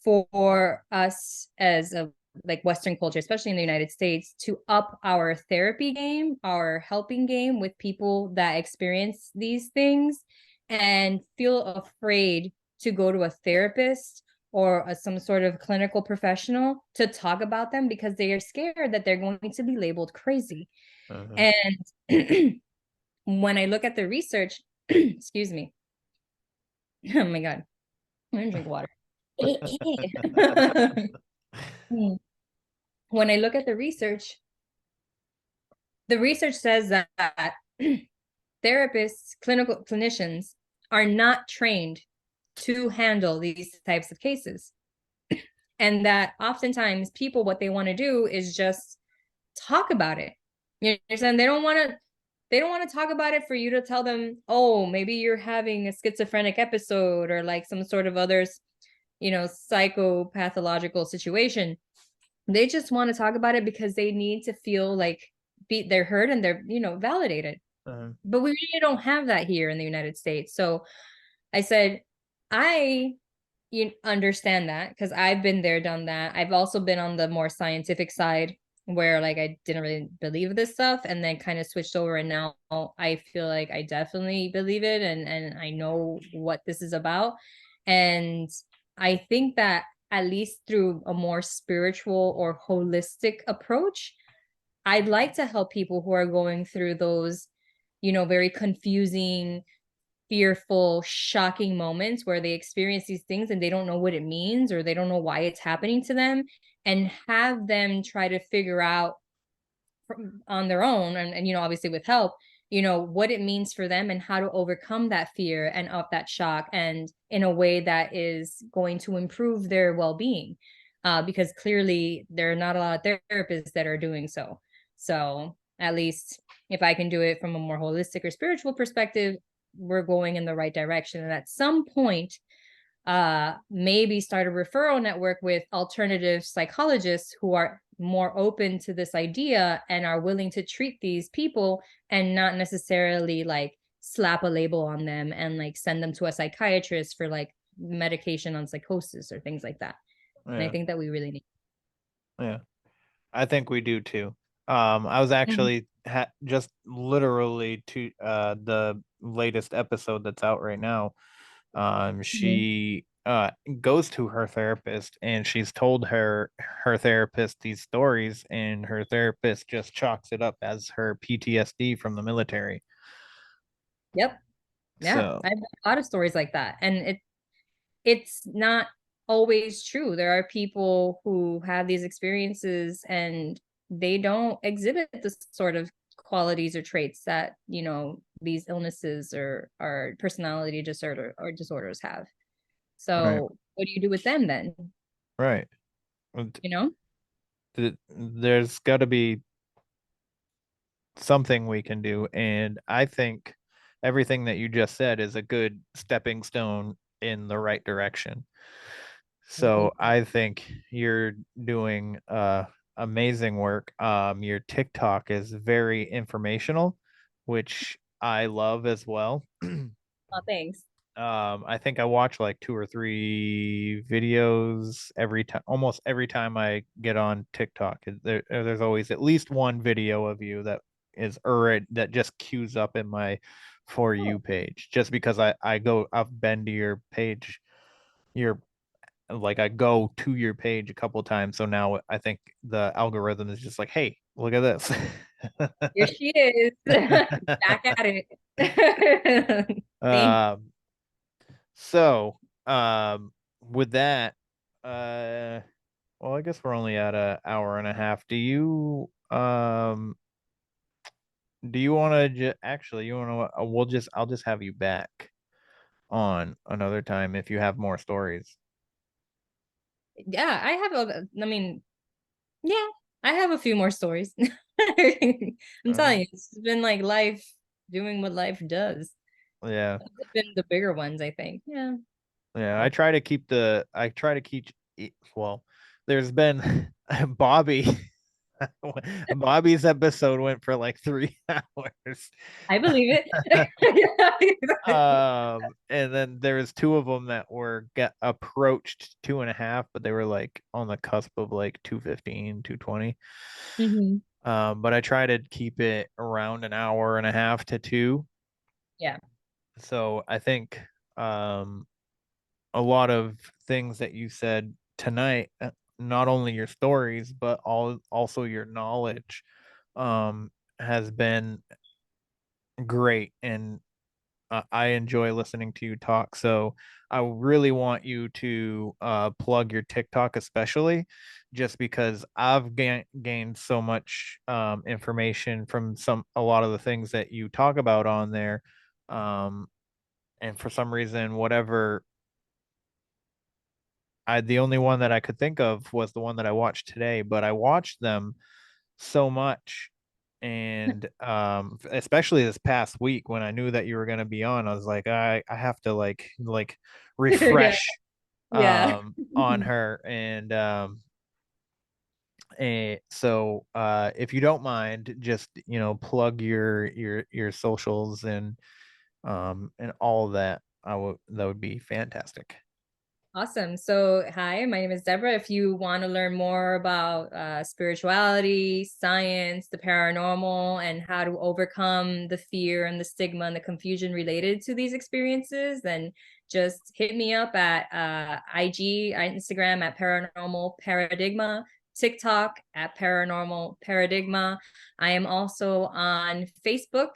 for us as a like Western culture, especially in the United States, to up our therapy game, our helping game with people that experience these things and feel afraid to go to a therapist or some sort of clinical professional to talk about them because they are scared that they're going to be labeled crazy. And when I look at the research, excuse me. Oh my God. I'm gonna drink water. When I look at the research says that therapists, clinical clinicians are not trained to handle these types of cases. And that oftentimes people, what they want to do is just talk about it. You understand? They don't want to talk about it for you to tell them, oh, maybe you're having a schizophrenic episode or like some sort of other, psychopathological situation. They just want to talk about it because they need to feel like they're heard and they're, validated. But we really don't have that here in the United States. So I said, you understand that because I've been there, done that. I've also been on the more scientific side where like I didn't really believe this stuff and then kind of switched over, and now I feel like I definitely believe it and I know what this is about. And I think that at least through a more spiritual or holistic approach, I'd like to help people who are going through those, very confusing, fearful, shocking moments where they experience these things and they don't know what it means or they don't know why it's happening to them, and have them try to figure out on their own and obviously with help, what it means for them and how to overcome that fear and of that shock, and in a way that is going to improve their well-being, because clearly there are not a lot of therapists that are doing so. So at least if I can do it from a more holistic or spiritual perspective, we're going in the right direction. And at some point, maybe start a referral network with alternative psychologists who are more open to this idea and are willing to treat these people and not necessarily like slap a label on them and like send them to a psychiatrist for like medication on psychosis or things like that. Yeah. And I think that we really need. Yeah, I think we do too. I was actually just literally to the latest episode that's out right now. She goes to her therapist and she's told her therapist these stories, and her therapist just chalks it up as her PTSD from the military. Yep. Yeah, So I have a lot of stories like that, and it's not always true. There are people who have these experiences and they don't exhibit the sort of qualities or traits that, you know, these illnesses or personality disorder or disorders have. So what do you do with them then? right. You know? There's got to be something we can do, and I think everything that you just said is a good stepping stone in the right direction. So I think you're doing amazing work. Your TikTok is very informational, which I love as well. Oh, thanks. I think I watch like 2 or 3 videos every time, almost every time I get on TikTok. There's always at least one video of you that is that just queues up in my For You page, just because I've been to your page, I go to your page a couple times, so now I think the algorithm is just like, hey, look at this. Here she is. Back at it. So, with that, well, I guess we're only at an hour and a half. Do you want to actually, you want to, I'll just have you back on another time if you have more stories. Yeah, I mean, yeah, I have a few more stories. I'm telling you, it's been like life doing what life does. Yeah. It's been the bigger ones, I think. Yeah. Yeah, I try to keep well, there's been Bobby. Bobby's episode went for like 3 hours. I believe it. And then there was 2 of them that got approached 2.5, but they were like on the cusp of like 2:15, 2:20. But I try to keep it around an hour and a half to 2. Yeah. So I think a lot of things that you said tonight, not only your stories but also your knowledge, has been great, and I enjoy listening to you talk. So I really want you to plug your TikTok, especially just because I've gained so much information from a lot of the things that you talk about on there. And for some reason, the only one that I could think of was the one that I watched today, but I watched them so much. And especially this past week when I knew that you were going to be on, I was like, I have to like refresh Yeah. on her. And so if you don't mind, just plug your socials and all of that, that would be fantastic. Awesome. So, hi, my name is Deborah. If you want to learn more about spirituality, science, the paranormal, and how to overcome the fear and the stigma and the confusion related to these experiences, then just hit me up at Instagram at Paranormal Paradigma, TikTok at Paranormal Paradigma. I am also on Facebook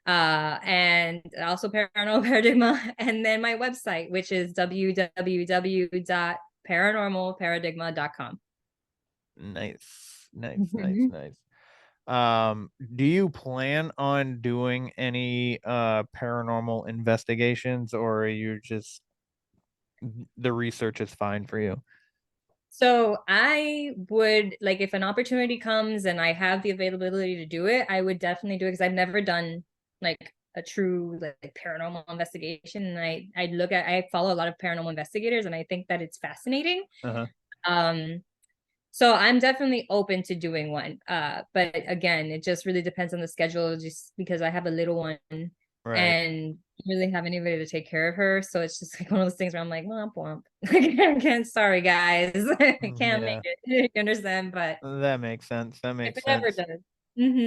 and also Paranormal Paradigma, and then my website, which is www.paranormalparadigma.com. Nice. Do you plan on doing any paranormal investigations, or are you just the research is fine for you? So I would like, if an opportunity comes and I have the availability to do it, I would definitely do it, because I've never done like a true like paranormal investigation. And I follow a lot of paranormal investigators, and I think that it's fascinating. So I'm definitely open to doing one. But again, it just really depends on the schedule, just because I have a little one Right. and really have anybody to take care of her. So it's just like one of those things where I'm like, womp womp. I can't, sorry guys. I can't make it. You understand? But that makes sense. That if makes it ever sense. does.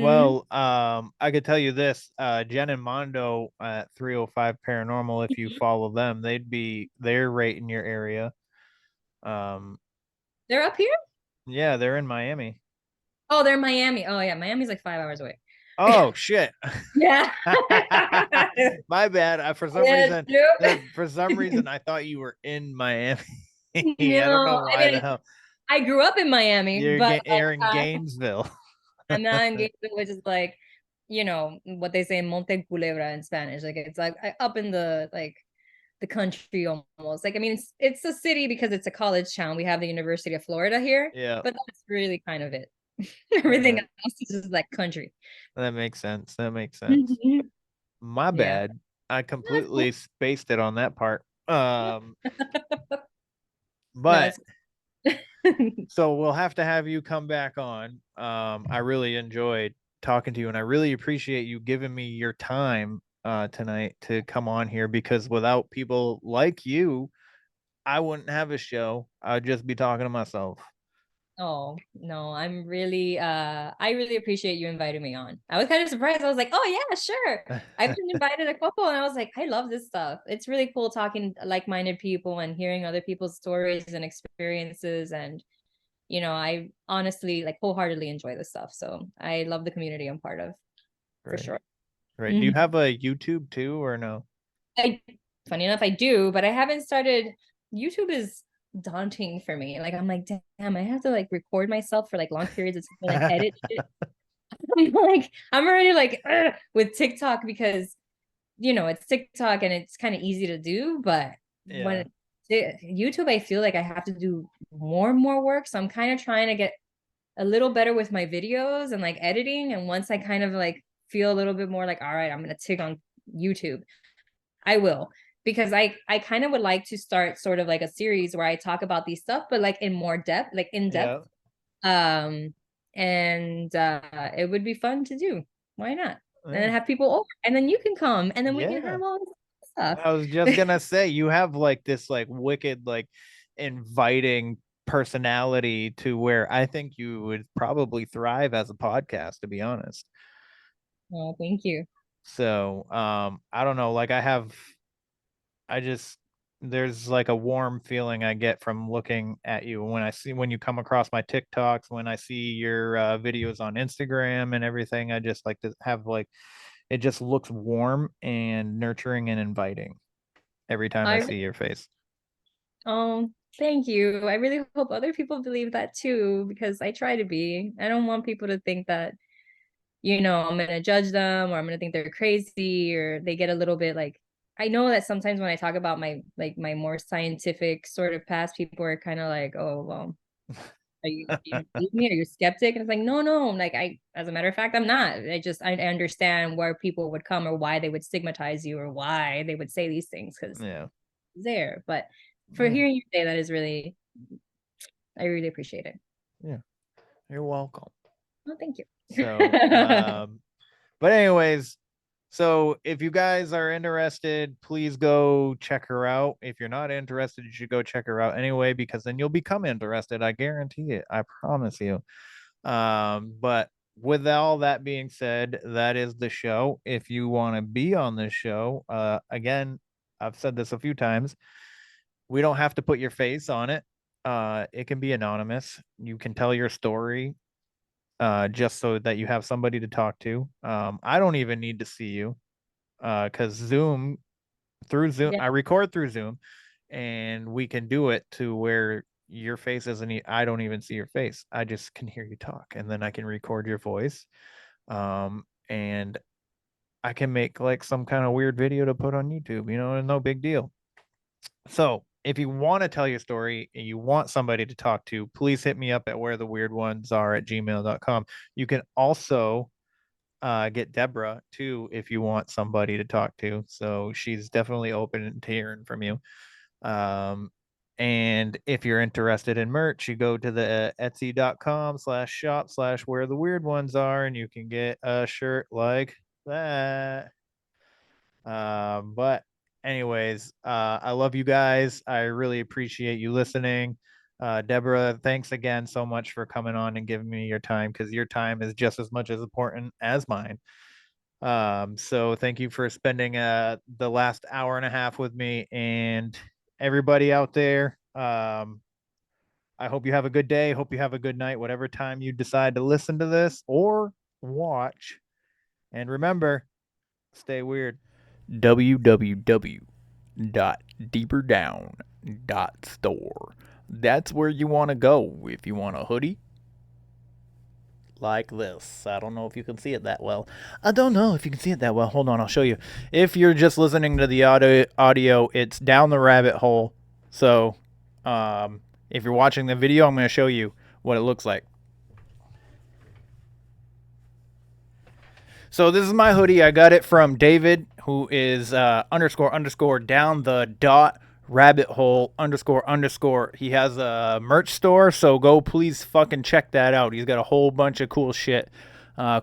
Well, I could tell you this, Jen and Mondo at 305 Paranormal, if you follow them, they're right in your area. They're up here? Yeah, they're in Miami. Oh, they're in Miami. Oh yeah, Miami's like 5 hours away. Oh shit. Yeah. My bad. For some reason I thought you were in Miami. I don't know No, why the hell. I grew up in Miami, but You're in Gainesville. I'm not in Gainesville, which is like, what they say Monte Culebra in Spanish. Like it's like up in the the country almost. Like I mean, it's a city because it's a college town. We have the University of Florida here. Yeah. But that's really kind of it. Everything else is just like country. That makes sense. That makes sense. My bad. I completely spaced it on that part. But so we'll have to have you come back on. I really enjoyed talking to you, and I really appreciate you giving me your time tonight to come on here, because without people like you, I wouldn't have a show. I'd just be talking to myself. Oh, no, I really appreciate you inviting me on. I was kind of surprised. I was like, oh yeah, sure. I've been invited a couple and I was like, I love this stuff. It's really cool talking to like-minded people and hearing other people's stories and experiences. And, I honestly wholeheartedly enjoy this stuff. So I love the community I'm part of. For sure. Right. Do you have a YouTube too, or no? Funny enough, I do, but I haven't started. YouTube is daunting for me. Like I'm like, damn, I have to record myself for long periods of time, edit it. I'm already with TikTok because it's TikTok and it's kind of easy to do, but when YouTube, I feel like I have to do more and more work. So I'm kind of trying to get a little better with my videos and editing. And once I kind of feel a little bit more all right, I'm gonna tick on YouTube, I will. Because I kind of would like to start sort of a series where I talk about these stuff, but in more depth, in depth. And it would be fun to do. Why not? And then have people over, and then you can come, and then we can have all this stuff. I was just gonna say, you have this wicked inviting personality to where I think you would probably thrive as a podcast, to be honest. Oh, thank you. So I don't know, there's a warm feeling I get from looking at you when you come across my TikToks, when I see your videos on Instagram and everything. I just like to have it just looks warm and nurturing and inviting every time I see your face. Oh, thank you. I really hope other people believe that too, because I try to be. I don't want people to think that I'm going to judge them, or I'm going to think they're crazy, or they get a little bit I know that sometimes when I talk about my my more scientific sort of past, people are kind of oh, well, are you believe me? Are you skeptic? And it's no. As a matter of fact, I'm not. I understand where people would come, or why they would stigmatize you, or why they would say these things, because there. But for hearing you say that is really, I really appreciate it. Yeah, you're welcome. Oh, thank you. So, but anyways, so if you guys are interested, please go check her out. If you're not interested, you should go check her out anyway, because then you'll become interested. I guarantee it. I promise you. But with all that being said, that is the show. If you want to be on this show, again, I've said this a few times, we don't have to put your face on it. It can be anonymous. You can tell your story, just so that you have somebody to talk to. I don't even need to see you, because through Zoom, I record through Zoom, and we can do it to where your face isn't, I don't even see your face. I just can hear you talk, and then I can record your voice. And I can make some kind of weird video to put on YouTube, no big deal. So if you want to tell your story and you want somebody to talk to, please hit me up at wheretheweirdonesare@gmail.com. You can also get Deborah too if you want somebody to talk to. So she's definitely open to hearing from you. And if you're interested in merch, you go to the etsy.com/shop/wheretheweirdonesare, and you can get a shirt like that. But anyways, I love you guys. I really appreciate you listening. Deborah, thanks again so much for coming on and giving me your time, because your time is just as much as important as mine. So thank you for spending the last hour and a half with me, and everybody out there. I hope you have a good day. Hope you have a good night, whatever time you decide to listen to this or watch. And remember, stay weird. www.DeeperDown.store. That's where you want to go if you want a hoodie like this. I don't know if you can see it that well. Hold on, I'll show you. If you're just listening to the audio, it's down the rabbit hole. So, if you're watching the video, I'm going to show you what it looks like. So this is my hoodie. I got it from David, who is _ down the dot rabbit hole _ He has a merch store, so go please fucking check that out. He's got a whole bunch of cool shit,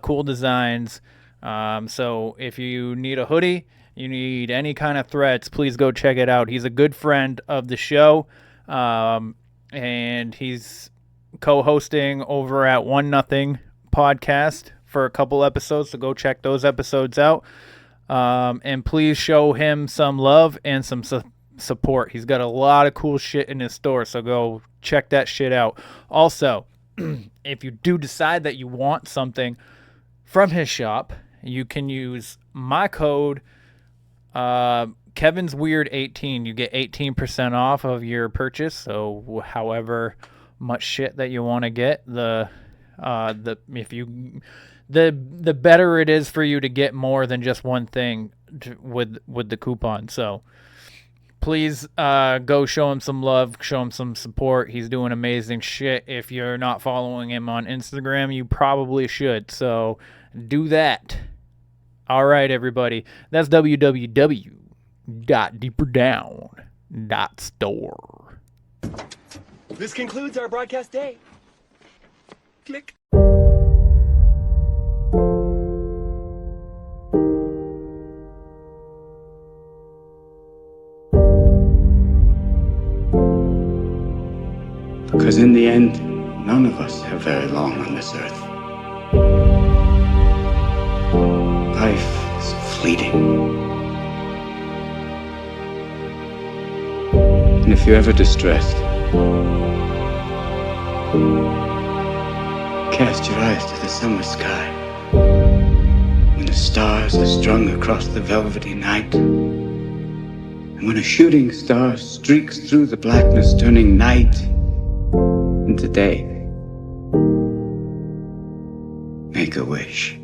cool designs. So if you need a hoodie, you need any kind of threads, please go check it out. He's a good friend of the show, and he's co-hosting over at 1-0 podcast for a couple episodes, so go check those episodes out. And please show him some love and some support. He's got a lot of cool shit in his store, so go check that shit out. Also, if you do decide that you want something from his shop, you can use my code Kevin's Weird 18. You get 18% off of your purchase. So however much shit that you want to get, the better it is for you to get more than just one thing with the coupon. So please go show him some love, show him some support. He's doing amazing shit. If you're not following him on Instagram, you probably should. So do that. All right, everybody. That's www.deeperdown.store. This concludes our broadcast day. Click. Because in the end, none of us have very long on this earth. Life is fleeting. And if you're ever distressed, cast your eyes to the summer sky. When the stars are strung across the velvety night, and when a shooting star streaks through the blackness, turning night into day, make a wish.